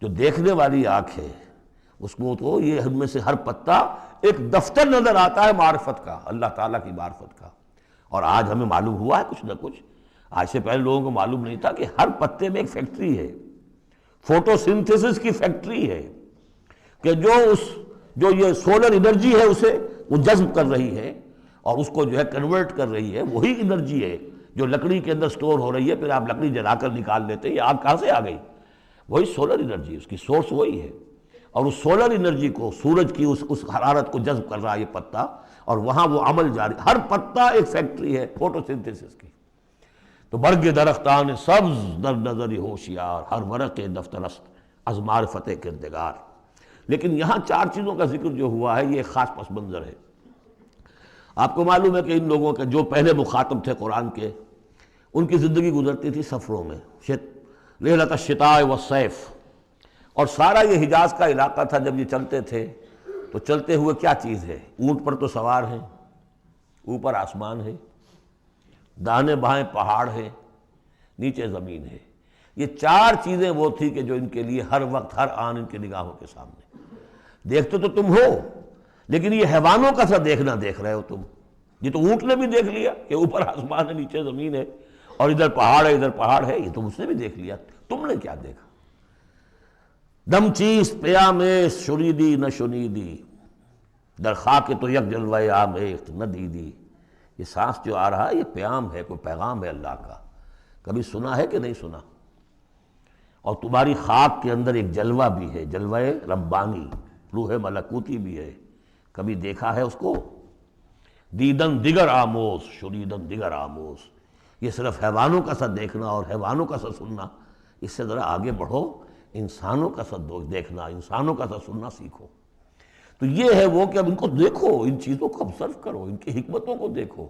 جو دیکھنے والی آنکھ ہے اس کو تو یہ ان میں سے ہر پتا ایک دفتر نظر آتا ہے معرفت کا، اللہ تعالیٰ کی معرفت کا۔ اور آج ہمیں معلوم ہوا ہے کچھ نہ کچھ، آج سے پہلے لوگوں کو معلوم نہیں تھا کہ ہر پتے میں ایک فیکٹری ہے، فوٹو سنتھسس کی فیکٹری ہے، کہ جو یہ سولر انرجی ہے اسے وہ جذب کر رہی ہے اور اس کو جو ہے کنورٹ کر رہی ہے، وہی انرجی ہے جو لکڑی کے اندر سٹور ہو رہی ہے، پھر آپ لکڑی جلا کر نکال لیتے ہیں، یہ آگ کہاں سے آ گئی؟ وہی سولر انرجی، اس کی سورس وہی ہے، اور اس سولر انرجی کو، سورج کی اس حرارت کو جذب کر رہا ہے یہ پتا، اور وہاں وہ عمل جاری، ہر پتا ایک فیکٹری ہے فوٹو سنتھسس کی۔ تو برگ درختان سبز در نظر ہوشیار، ہر ورق دفترست از معرفت کردگار۔ لیکن یہاں چار چیزوں کا ذکر جو ہوا ہے یہ ایک خاص پس منظر ہے۔ آپ کو معلوم ہے کہ ان لوگوں کے جو پہلے مخاطب تھے قرآن کے، ان کی زندگی گزرتی تھی سفروں میں، رحلۃ الشتاء والصیف، اور سارا یہ حجاز کا علاقہ تھا جب یہ چلتے تھے تو چلتے ہوئے کیا چیز ہے؟ اونٹ پر تو سوار ہیں، اوپر آسمان ہے، داہنے بائیں پہاڑ ہے، نیچے زمین ہے۔ یہ چار چیزیں وہ تھی کہ جو ان کے لیے ہر وقت ہر آن ان کے نگاہوں کے سامنے۔ دیکھتے تو تم ہو لیکن یہ حیوانوں کا سا دیکھنا دیکھ رہے ہو تم، یہ تو اونٹ نے بھی دیکھ لیا کہ اوپر آسمان ہے نیچے زمین ہے اور ادھر پہاڑ ہے ادھر پہاڑ ہے، یہ تو اس نے بھی دیکھ لیا، تم نے کیا دیکھا؟ دم چیز پیام شنیدی نہ شنیدی، در خاک تو یک جلوہ آمیخت نہ دیدی، یہ سانس جو آ رہا ہے یہ پیام ہے، کوئی پیغام ہے اللہ کا، کبھی سنا ہے کہ نہیں سنا؟ اور تمہاری خاک کے اندر ایک جلوہ بھی ہے، جلوہ ربانی، روح ملکوتی بھی ہے، کبھی دیکھا ہے اس کو؟ دیدن دیگر آموز شنیدن دیگر آموز، یہ صرف حیوانوں کا سا دیکھنا اور حیوانوں کا سا سننا، اس سے ذرا آگے بڑھو، انسانوں کا سا دیکھنا، انسانوں کا سا سننا سیکھو۔ تو یہ ہے وہ کہ اب ان کو دیکھو، ان چیزوں کو آبزرو کرو، ان کی حکمتوں کو دیکھو،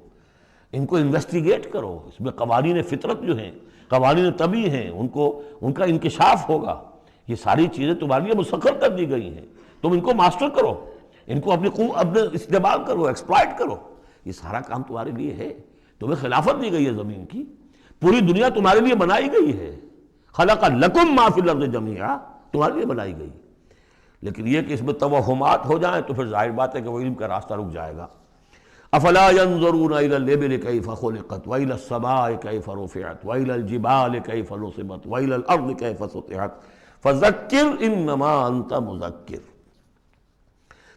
ان کو انویسٹیگیٹ کرو، اس میں قوانین فطرت جو ہیں، قوانین طبعی ہیں، ان کا انکشاف ہوگا۔ یہ ساری چیزیں تمہارے لیے مسخر کر دی گئی ہیں، تم ان کو ماسٹر کرو، ان کو اپنے استعمال کرو، ایکسپلائٹ کرو، یہ سارا کام تمہارے لیے ہے، تمہیں خلافت دی گئی ہے زمین کی، پوری دنیا تمہارے لیے بنائی گئی ہے، خلق لکم ما فی الارض جمیعا، تمہارے لیے بنائی گئی۔ لیکن یہ کہ اس میں توہمات ہو جائیں تو پھر ظاہر بات ہے کہ وہ علم کا راستہ رک جائے گا۔ افلا ينظرون الى الابل كيف خلقت والى السماء كيف رفعت والى الجبال كيف نصبت والى الارض كيف سطحت فذکر انما انت مذکر۔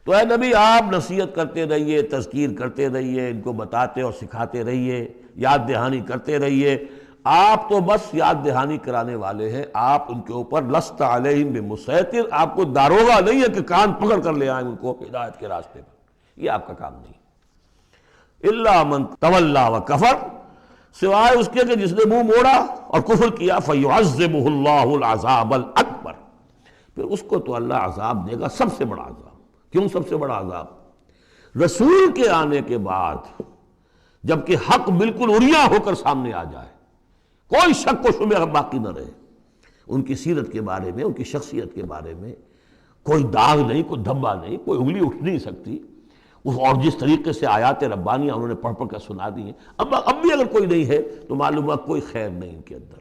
تو اے نبی آپ نصیحت کرتے رہیے، تذکیر کرتے رہیے، ان کو بتاتے اور سکھاتے رہیے، یاد دہانی کرتے رہیے، آپ تو بس یاد دہانی کرانے والے ہیں، آپ ان کے اوپر لست علیہم بمسیطر، آپ کو داروغہ نہیں ہے کہ کان پکڑ کر لے آئیں ان کو ہدایت کے راستے پر، یہ آپ کا کام نہیں۔ الا من تولا وکفر، سوائے اس کے کہ جس نے منہ موڑا اور کفر کیا، فیعذبہ اللہ العذاب الاکبر، پھر اس کو تو اللہ عذاب دے گا، سب سے بڑا عذاب۔ کیوں سب سے بڑا عذاب؟ رسول کے آنے کے بعد جبکہ حق بالکل عریاں ہو کر سامنے آ جائے، کوئی شک و شبہ باقی نہ رہے، ان کی سیرت کے بارے میں، ان کی شخصیت کے بارے میں کوئی داغ نہیں، کوئی دھبا نہیں، کوئی انگلی اٹھ نہیں سکتی، اور جس طریقے سے آیات ربانیہ انہوں نے پڑھ پڑھ کر سنا دی ہیں، اب بھی اگر کوئی نہیں ہے تو معلوم ہوا کوئی خیر نہیں ان کے اندر،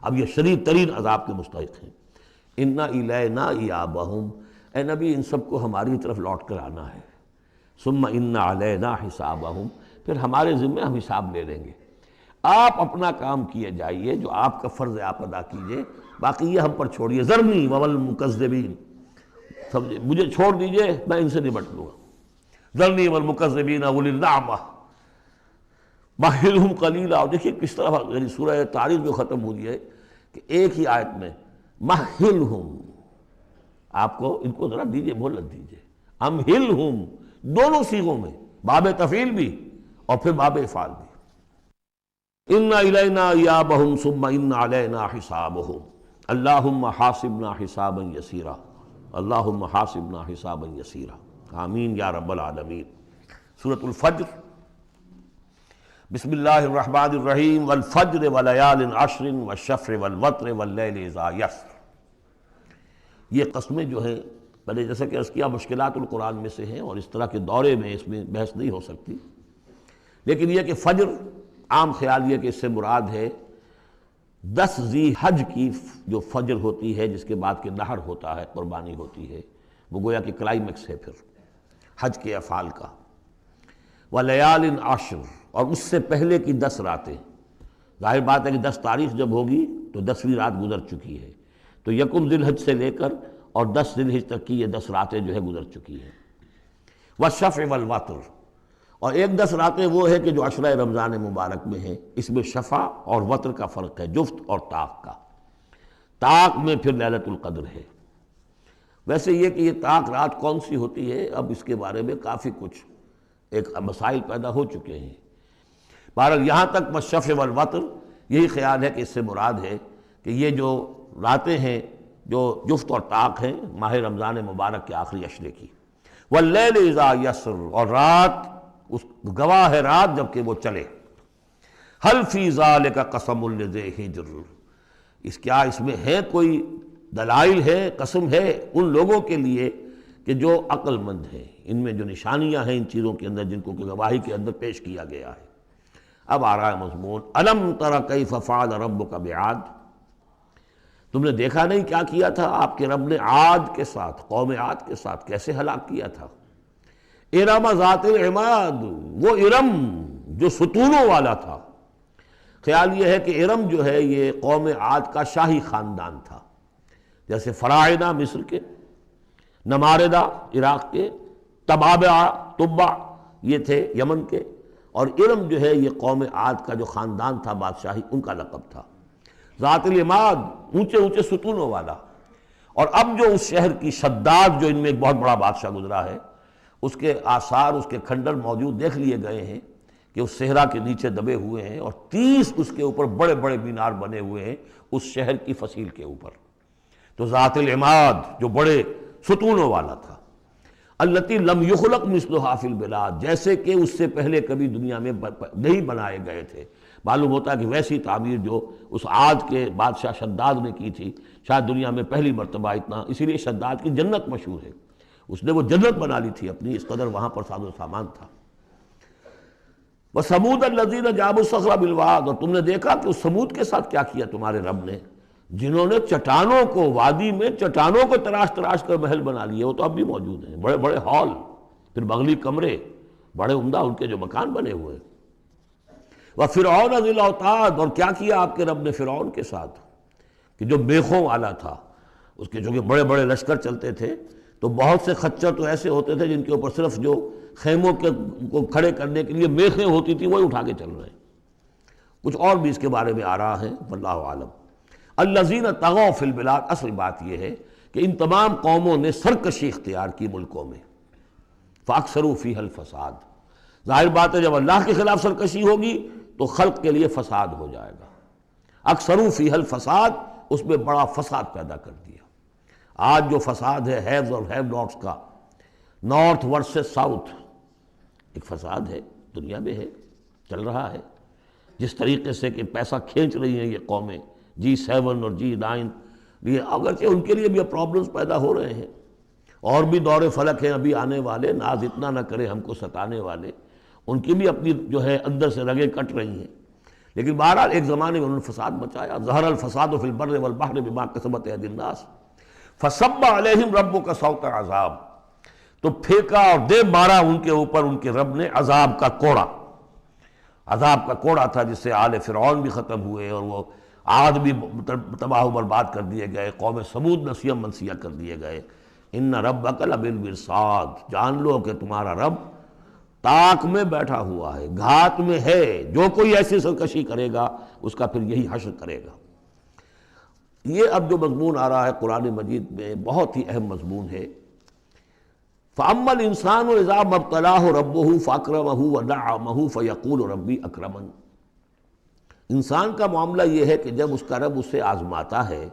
اب یہ شدید ترین عذاب کے مستحق ہیں۔ اِنَّ إِلَيْنَا إِيَابَهُمْ، اے نبی ان سب کو ہماری طرف لوٹ کر آنا ہے، ثُمَّ إِنَّ عَلَيْنَا حِسَابَهُمْ، پھر ہمارے ذمے ہم حساب لے لیں گے۔ آپ اپنا کام کیے جائیے، جو آپ کا فرض ہے آپ ادا کیجئے، باقی یہ ہم پر چھوڑیے، ذرنی وَالْمُكَذِّبِينَ، سمجھے، مجھے چھوڑ دیجئے، میں ان سے نمٹ لوں گا۔ ذرنی والمکذبین اولی النعمہ مہلہم قلیلا، اور دیکھیے کس طرح یعنی سورہ تاریخ جو ختم ہوئی ہے کہ ایک ہی آیت میں مہلہم، آپ کو ان کو ذرا دیجئے، مہلت دیجئے، امہلہم، دونوں صیغوں میں، باب تفعیل بھی اور پھر باب افعال بھی۔ ان الینا ایابہم ثم ان علینا حسابہم اللہم حاسبنا حسابا یسیرا، اللہم حاسبنا حسابا یسیرا، آمین یا رب العالمین۔ سورۃ الفجر، بسم اللہ الرحمن الرحیم، والفجر ولیال عشر والشفع والوتر واللیل اذا یسر۔ یہ قسمیں جو ہیں، پہلے جیسا کہ عرض کیا مشکلات القرآن میں سے ہیں اور اس طرح کے دورے میں اس میں بحث نہیں ہو سکتی، لیکن یہ کہ فجر، عام خیال یہ کہ اس سے مراد ہے 10 ذی حج کی جو فجر ہوتی ہے جس کے بعد کہ نحر ہوتا ہے، قربانی ہوتی ہے، وہ گویا کہ کلائمیکس ہے پھر حج کے افعال کا۔ ولیال عشر، اور اس سے پہلے کی 10 راتیں، ظاہر بات ہے کہ 10 تاریخ جب ہوگی تو 10ویں رات گزر چکی ہے، تو یکم ذی الحج سے لے کر اور 10 ذی الحج تک کی یہ 10 راتیں جو ہے گزر چکی ہیں۔ والشفع والوتر، اور ایک 10 راتیں وہ ہے کہ جو عشرہ رمضان مبارک میں ہیں، اس میں شفع اور وتر کا فرق ہے، جفت اور طاق کا۔ طاق میں پھر لیلۃ القدر ہے۔ ویسے یہ کہ یہ طاق رات کون سی ہوتی ہے، اب اس کے بارے میں کافی کچھ ایک مسائل پیدا ہو چکے ہیں۔ بہرحال یہاں تک والشفع والوتر، یہی خیال ہے کہ اس سے مراد ہے کہ یہ جو راتیں ہیں جو جفت اور طاق ہیں ماہ رمضان مبارک کے آخری عشرے کی۔ واللیل اذا یسر، اور رات، اس گواہ ہے رات جب کہ وہ چلے۔ حل فی ذالک قسم لذی حجر، اس میں ہے کوئی دلائل ہے، قسم ہے ان لوگوں کے لیے کہ جو عقل مند ہیں، ان میں جو نشانیاں ہیں ان چیزوں کے اندر جن کو کہ گواہی کے اندر پیش کیا گیا ہے۔ اب آ رہا ہے مضمون، الم تر کیف فعل ربک بعاد، تم نے دیکھا نہیں کیا کیا تھا آپ کے رب نے عاد کے ساتھ، قوم عاد کے ساتھ کیسے ہلاک کیا تھا۔ ارم ذات العماد، وہ ارم جو ستونوں والا تھا۔ خیال یہ ہے کہ ارم جو ہے یہ قوم عاد کا شاہی خاندان تھا، جیسے فراعنہ مصر کے، نماردہ عراق کے، تبع یہ تھے یمن کے، اور ارم جو ہے یہ قوم عاد کا جو خاندان تھا بادشاہی، ان کا لقب تھا۔ ذات العماد، اونچے اونچے ستونوں والا۔ اور اب جو اس شہر کی شداد، جو ان میں ایک بہت بڑا بادشاہ گزرا ہے، اس کے آثار، اس کے کھنڈر موجود دیکھ لیے گئے ہیں کہ اس صحرا کے نیچے دبے ہوئے ہیں، اور 30 اس کے اوپر بڑے بڑے مینار بنے ہوئے ہیں اس شہر کی فصیل کے اوپر۔ تو ذات العماد جو بڑے ستونوں والا تھا، التی لم یخلق مثلھا فی البلاد، جیسے کہ اس سے پہلے کبھی دنیا میں نہیں بنائے گئے تھے۔ معلوم ہوتا ہے کہ ویسی تعمیر جو اس عاد کے بادشاہ شداد نے کی تھی، شاید دنیا میں پہلی مرتبہ اتنا، اسی لیے شداد کی جنت مشہور ہے۔ اس نے وہ جنت بنا لی تھی اپنی، اس قدر وہاں پر ساز و سامان تھا۔ وَثَمُودَ الَّذِينَ جَابُوا الصَّخْرَ بِالْوَادِ، اور تم نے دیکھا کہ اس سمود کے ساتھ کیا کیا تمہارے رب نے، جنہوں نے چٹانوں کو، وادی میں چٹانوں کو تراش تراش کر محل بنا لیے۔ وہ تو اب بھی موجود ہیں، بڑے بڑے ہال، پھر بغلی کمرے، بڑے عمدہ ان کے جو مکان بنے ہوئے۔ وَفِرْعَوْنَ ذِي الْأَوْتَادِ، اور کیا کیا آپ کے رب نے فرعون کے ساتھ، کہ جو بیخوں والا تھا، اس کے جو کہ بڑے بڑے لشکر چلتے تھے، تو بہت سے خچر تو ایسے ہوتے تھے جن کے اوپر صرف جو خیموں کو کھڑے کرنے کے لیے میخیں ہوتی تھی وہی اٹھا کے چل رہے ہیں۔ کچھ اور بھی اس کے بارے میں آ رہا ہے، واللہ عالم۔ الذین طغوا فی البلاد، اصل بات یہ ہے کہ ان تمام قوموں نے سرکشی اختیار کی ملکوں میں، فاکثروا فیہا الفساد، ظاہر بات ہے جب اللہ کے خلاف سرکشی ہوگی تو خلق کے لیے فساد ہو جائے گا۔ اکثروا فیہا الفساد، اس میں بڑا فساد پیدا کر دیا۔ آج جو فساد ہے ہیوز اور ہیو ناٹس کا، نارتھ ورسز ساؤتھ، ایک فساد ہے، دنیا میں ہے، چل رہا ہے۔ جس طریقے سے کہ پیسہ کھینچ رہی ہیں یہ قومیں، G7 اور G9، یہ اگرچہ ان کے لیے بھی اب پرابلمز پیدا ہو رہے ہیں، اور بھی دور فلک ہیں ابھی آنے والے، ناز اتنا نہ کرے ہم کو ستانے والے، ان کی بھی اپنی جو ہے اندر سے رگیں کٹ رہی ہیں، لیکن بہرحال ایک زمانے میں انہوں نے فساد مچایا۔ ظہر الفساد فی البر والبحر بما کسبت ایدی الناس فصب علیہم ربک صوت عذاب، تو پھینکا اور دے مارا ان کے اوپر ان کے رب نے عذاب کا کوڑا۔ عذاب کا کوڑا تھا جس سے آل فرعون بھی ختم ہوئے، اور وہ عاد بھی تباہ و برباد کر دیے گئے، قوم ثمود نسیہ منسیہ کر دیے گئے۔ ان ربک لبالمرصاد، جان لو کہ تمہارا رب تاک میں بیٹھا ہوا ہے، گھات میں ہے، جو کوئی ایسی سرکشی کرے گا اس کا پھر یہی حشر کرے گا۔ یہ اب جو مضمون آ رہا ہے قرآن مجید میں بہت ہی اہم مضمون ہے۔ فَأَمَّا الْإِنسَانُ إِذَا مَا ابْتَلَاهُ رَبُّهُ فَأَكْرَمَهُ وَنَعَّمَهُ فَيَقُولُ رَبِّي أَكْرَمَنِ، انسان کا معاملہ یہ ہے کہ جب اس کا رب اسے آزماتا ہے،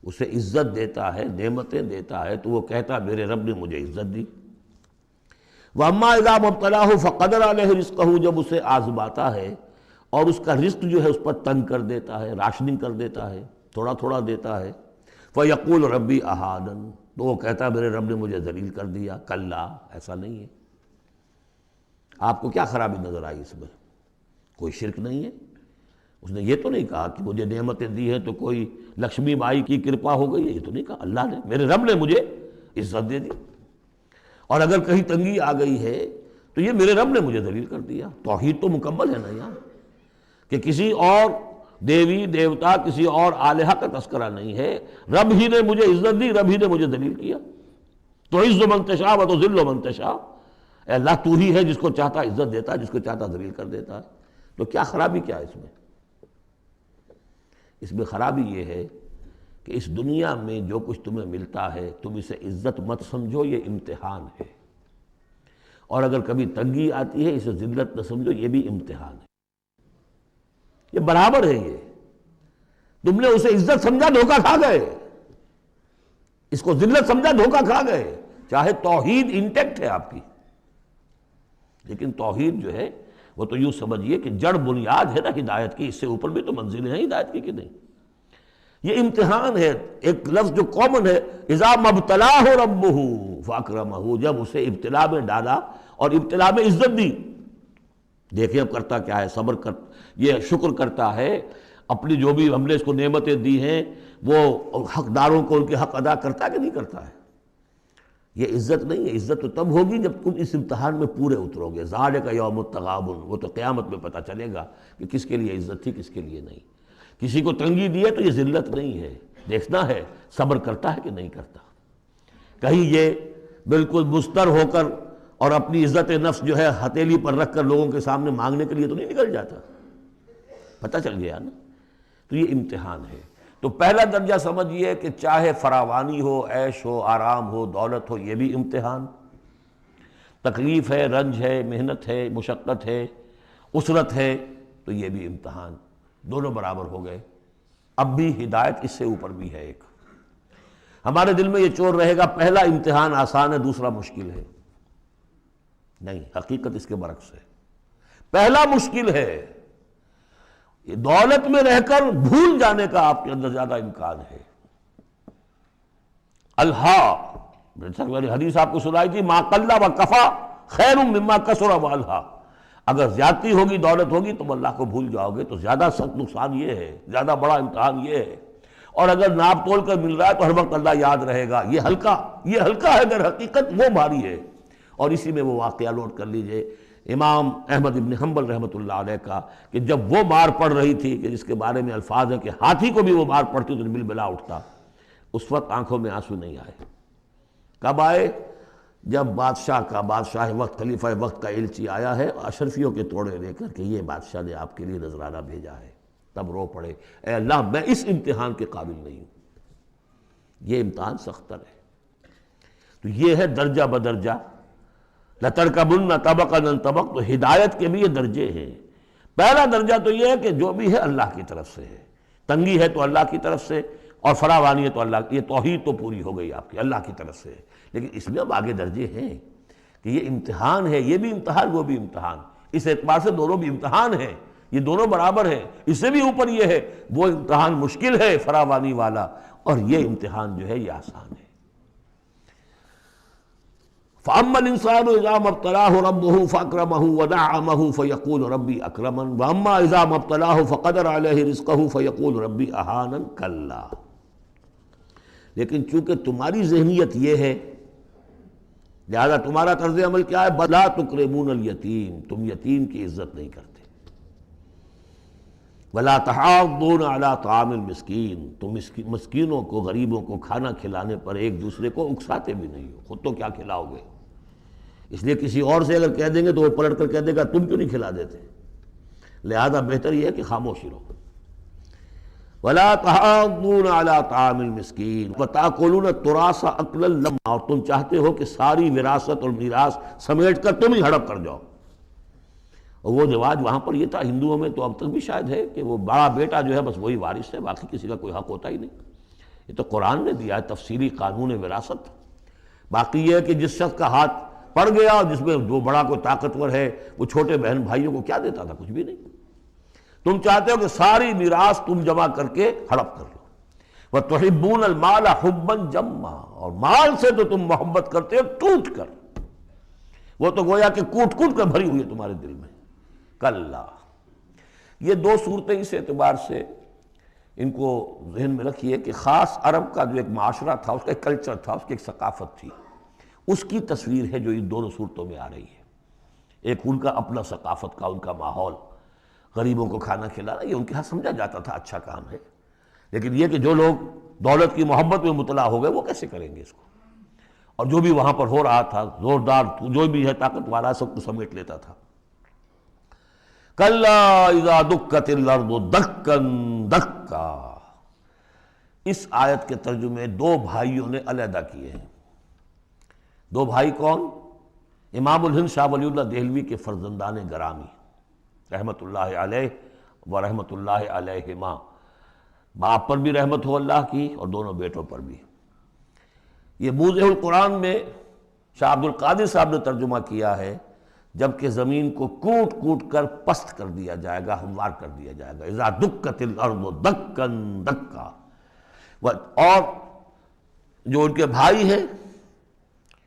اسے عزت دیتا ہے، نعمتیں دیتا ہے، تو وہ کہتا ہے میرے رب نے مجھے عزت دی۔ وَأَمَّا إِذَا مَا ابْتَلَاهُ فَقَدَرَ عَلَيْهِ رِزْقَهُ، جب اسے آزماتا ہے اور اس کا رزق جو ہے اس پر تنگ کر دیتا ہے، راشننگ کر دیتا ہے، تھوڑا تھوڑا دیتا ہے، فَيَقُولُ رَبِّي أَهَانَنِ، تو وہ کہتا ہے میرے رب نے مجھے ذلیل کر دیا۔ کلا، ایسا نہیں ہے۔ آپ کو کیا خرابی نظر آئی اس میں؟ کوئی شرک نہیں ہے۔ اس نے یہ تو نہیں کہا کہ مجھے نعمتیں دی ہیں تو کوئی لکشمی بائی کی کرپا ہو گئی ہے، یہ تو نہیں کہا۔ اللہ نے، میرے رب نے مجھے عزت دے دی، اور اگر کہیں تنگی آ گئی ہے تو یہ میرے رب نے مجھے ذلیل کر دیا۔ توحید تو مکمل ہے نا یہاں، کہ کسی اور دیوی دیوتا، کسی اور الہہ کا تذکرہ نہیں ہے، رب ہی نے مجھے عزت دی، رب ہی نے مجھے ذلیل کیا۔ تو عز من تشاء و تذل من تشاء، اے اللہ تو ہی ہے جس کو چاہتا عزت دیتا ہے، جس کو چاہتا ذلیل کر دیتا ہے۔ تو کیا خرابی کیا ہے اس میں؟ اس میں خرابی یہ ہے کہ اس دنیا میں جو کچھ تمہیں ملتا ہے تم اسے عزت مت سمجھو، یہ امتحان ہے، اور اگر کبھی تنگی آتی ہے اسے ذلت نہ سمجھو، یہ بھی امتحان ہے۔ یہ برابر ہے، یہ تم نے اسے عزت سمجھا دھوکہ کھا گئے، اس کو ذلت سمجھا دھوکہ کھا گئے۔ چاہے توحید انٹیکٹ ہے آپ کی، لیکن توحید جو ہے وہ تو یوں سمجھیے کہ جڑ بنیاد ہے نا ہدایت کی، اس سے اوپر بھی تو منزلیں ہیں ہدایت کی کہ نہیں۔ یہ امتحان ہے۔ ایک لفظ جو کامن ہے، اذا ما ابتلاہ ربہ فاکرمہ، جب اسے ابتلا میں ڈالا اور ابتلا میں عزت دی۔ دیکھیں اب کرتا کیا ہے، صبر کر، یہ شکر کرتا ہے، اپنی جو بھی ہم نے اس کو نعمتیں دی ہیں وہ حقداروں کو ان کے حق ادا کرتا ہے کہ نہیں کرتا ہے۔ یہ عزت نہیں ہے، عزت تو تب ہوگی جب تم اس امتحان میں پورے اترو گے۔ ذالک یوم التغابن، وہ تو قیامت میں پتہ چلے گا کہ کس کے لیے عزت تھی، کس کے لیے نہیں۔ کسی کو تنگی دی ہے تو یہ ذلت نہیں ہے، دیکھنا ہے صبر کرتا ہے کہ نہیں کرتا۔ کہیں یہ بالکل مستر ہو کر اور اپنی عزت نفس جو ہے ہتھیلی پر رکھ کر لوگوں کے سامنے مانگنے کے لیے تو نہیں نکل جاتا، پتہ چل گیا نا۔ تو یہ امتحان ہے۔ تو پہلا درجہ سمجھیے کہ چاہے فراوانی ہو، عیش ہو، آرام ہو، دولت ہو، یہ بھی امتحان، تکلیف ہے، رنج ہے، محنت ہے، مشقت ہے، اسرت ہے، تو یہ بھی امتحان، دونوں برابر ہو گئے۔ اب بھی ہدایت اس سے اوپر بھی ہے ایک۔ ہمارے دل میں یہ چور رہے گا پہلا امتحان آسان ہے دوسرا مشکل ہے، نہیں، حقیقت اس کے برعکس ہے۔ پہلا مشکل ہے، یہ دولت میں رہ کر بھول جانے کا آپ کے اندر زیادہ امکان ہے۔ الہا جیسا کہ میں نے حدیث آپ کو سنائی تھی، ما قل و کفا خیر مما کثر و الہا، اگر زیادتی ہوگی دولت ہوگی تم اللہ کو بھول جاؤ گے تو زیادہ سخت نقصان یہ ہے، زیادہ بڑا امتحان یہ ہے، اور اگر ناپ تول کر مل رہا ہے تو ہر وقت اللہ یاد رہے گا، یہ ہلکا ہے، در حقیقت وہ بھاری ہے۔ اور اسی میں وہ واقعہ نوٹ کر لیجئے امام احمد ابن حنبل رحمۃ اللہ علیہ کا، کہ جب وہ مار پڑ رہی تھی کہ جس کے بارے میں الفاظ ہیں کہ ہاتھی کو بھی وہ مار پڑتی تو بلبلا اٹھتا، اس وقت آنکھوں میں آنسو نہیں آئے۔ کب آئے؟ جب بادشاہ وقت، خلیفہ وقت کا ایلچی آیا ہے اشرفیوں کے توڑے لے کر کہ یہ بادشاہ نے آپ کے لیے نذرانہ بھیجا ہے، تب رو پڑے، اے اللہ میں اس امتحان کے قابل نہیں ہوں، یہ امتحان سختر ہے۔ تو یہ ہے درجہ بدرجہ، لَتَرْكَبُنَّ طَبَقًا عَنْ طَبَقٍ، تو ہدایت کے بھی یہ درجے ہیں۔ پہلا درجہ تو یہ ہے کہ جو بھی ہے اللہ کی طرف سے ہے، تنگی ہے تو اللہ کی طرف سے، اور فراوانی ہے تو اللہ کی، یہ توحید تو پوری ہو گئی آپ کی، اللہ کی طرف سے۔ لیکن اس میں اب آگے درجے ہیں کہ یہ امتحان ہے، یہ بھی امتحان وہ بھی امتحان، اس اعتبار سے دونوں بھی امتحان ہیں، یہ دونوں برابر ہیں۔ اس سے بھی اوپر یہ ہے، وہ امتحان مشکل ہے فراوانی والا، اور یہ امتحان جو ہے یہ آسان ہے۔ فَأَمَّا الْإِنسَانُ إِذَا مَا ابْتَلَاهُ رَبُّهُ فَأَكْرَمَهُ وَنَعَّمَهُ فَيَقُولُ رَبِّي أَكْرَمَنِ وَأَمَّا إِذَا مَا ابْتَلَاهُ فَقَدَرَ عَلَيْهِ رِزْقَهُ فَيَقُولُ رَبِّي أَهَانَنِ كَلَّا۔ لیکن چونکہ تمہاری ذہنیت یہ ہے، لہذا تمہارا طرز عمل کیا ہے؟ بَلَا تُكْرِمُونَ الْيَتِيمَ، تم یتیم کی عزت نہیں کرتے۔ وَلَا تَحَاضُّونَ عَلَىٰ طَعَامِ الْمِسْكِينِ، تم مسکینوں کو، غریبوں کو کھانا کھلانے پر ایک دوسرے کو اکساتے بھی نہیں ہو، خود تو کیا کھلاؤ گے؟ اس لیے کسی اور سے اگر کہہ دیں گے تو وہ پلٹ کر کہہ دے گا تم کیوں نہیں کھلا دیتے، لہذا بہتر یہ ہے کہ خاموشی رہو۔ وَلَا تَحَاضُّونَ عَلَىٰ طَعَامِ الْمِسْكِينِ وَتَأْكُلُونَ التُّرَاثَ أَكْلًا لَمًّا، اور تم چاہتے ہو کہ ساری وراثت اور میراث سمیٹ کر تم ہی ہڑپ کر جاؤ۔ اور وہ رواج وہاں پر یہ تھا، ہندوؤں میں تو اب تک بھی شاید ہے، کہ وہ بڑا بیٹا جو ہے بس وہی وارث ہے، باقی کسی کا کوئی حق ہوتا ہی نہیں۔ یہ تو قرآن نے دیا ہے تفصیلی قانون وراثت۔ باقی یہ ہے کہ جس شخص کا ہاتھ پڑ گیا، جس میں جو بڑا کوئی طاقتور ہے، وہ چھوٹے بہن بھائیوں کو کیا دیتا تھا؟ کچھ بھی نہیں۔ تم چاہتے ہو کہ ساری میراث تم جمع کر کے ہڑپ کر لو۔ وَتُحِبُّونَ الْمَالَ حُبًّا جَمًّا، اور مال سے تو تم محبت کرتے ہو ٹوٹ کر، وہ تو گویا کہ کوٹ کوٹ کر بھری ہوئی ہے تمہارے دل میں۔ کلا، یہ دو صورتیں اس اعتبار سے ان کو ذہن میں رکھیے کہ خاص عرب کا جو ایک معاشرہ تھا، اس کا ایک کلچر تھا، اس کی ایک ثقافت تھی، اس کی تصویر ہے جو ان دونوں صورتوں میں آ رہی ہے۔ ایک ان کا اپنا ثقافت کا، ان کا ماحول، غریبوں کو کھانا کھلانا، یہ ان کے ہاں سمجھا جاتا تھا اچھا کام ہے، لیکن یہ کہ جو لوگ دولت کی محبت میں مبتلا ہو گئے وہ کیسے کریں گے اس کو؟ اور جو بھی وہاں پر ہو رہا تھا، زوردار جو بھی ہے طاقت والا، سب کو سمیٹ لیتا تھا۔ کلا اذا دکت الارض دکا دکا، اس آیت کے ترجمے دو بھائیوں نے علیحدہ کیے ہیں۔ دو بھائی کون؟ امام الہند شاہ ولی اللہ دہلوی کے فرزندان گرامی رحمت اللہ علیہ و رحمت اللہ علیہما، باپ پر بھی رحمت ہو اللہ کی اور دونوں بیٹوں پر بھی۔ یہ موضع القرآن میں شاہ عبد القادر صاحب نے ترجمہ کیا ہے، جبکہ زمین کو کوٹ کوٹ کر پست کر دیا جائے گا، ہموار کر دیا جائے گا، اذا دکت الارض دکا دکا۔ اور جو ان کے بھائی ہیں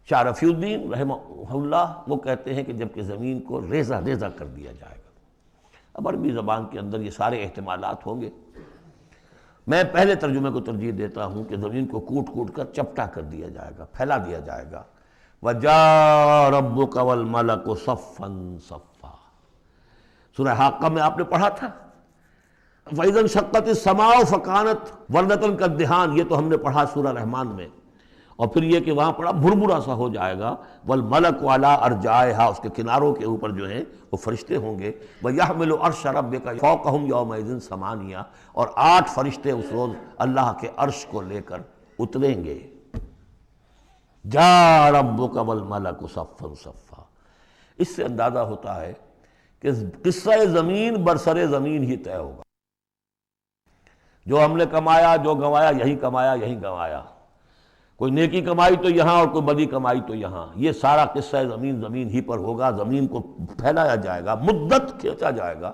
شاہ رفیع الدین رحمہ اللہ، وہ کہتے ہیں کہ جبکہ زمین کو ریزہ ریزہ کر دیا جائے گا۔ اب عربی زبان کے اندر یہ سارے احتمالات ہوں گے، میں پہلے ترجمے کو ترجیح دیتا ہوں کہ زمین کو کوٹ کوٹ کر چپٹا کر دیا جائے گا، پھیلا دیا جائے گا۔ وَجَاءَ رَبُّكَ وَالْمَلَكُ صَفًّا صَفًّا، سورہ حاقہ میں آپ نے پڑھا تھا، فَإِذَا انشَقَّتِ السَّمَاءُ فَكَانَتْ وَرْدَةً كَالدِّهَانِ، یہ تو ہم نے پڑھا سورہ رحمان میں، اور پھر یہ کہ وہاں پڑھا بھربھرا سا ہو جائے گا، وَالْمَلَكُ عَلَىٰ أَرْجَائِهَا، اس کے کناروں کے اوپر جو ہیں وہ فرشتے ہوں گے، وَيَحْمِلُ عَرْشَ رَبِّكَ فَوْقَهُمْ يَوْمَئِذٍ ثَمَانِيَةٌ، اور 8 فرشتے اس روز اللہ کے عرش کو لے کر اتریں گے۔ جاء ربک والملک صفا صفا، اس سے اندازہ ہوتا ہے کہ قصہ زمین برسر زمین ہی طے ہوگا، جو ہم نے کمایا، جو گنوایا، یہی کمایا یہی گنوایا، کوئی نیکی کمائی تو یہاں اور کوئی بدی کمائی تو یہاں، یہ سارا قصہ زمین زمین ہی پر ہوگا۔ زمین کو پھیلایا جائے گا، مدت کھینچا جائے گا،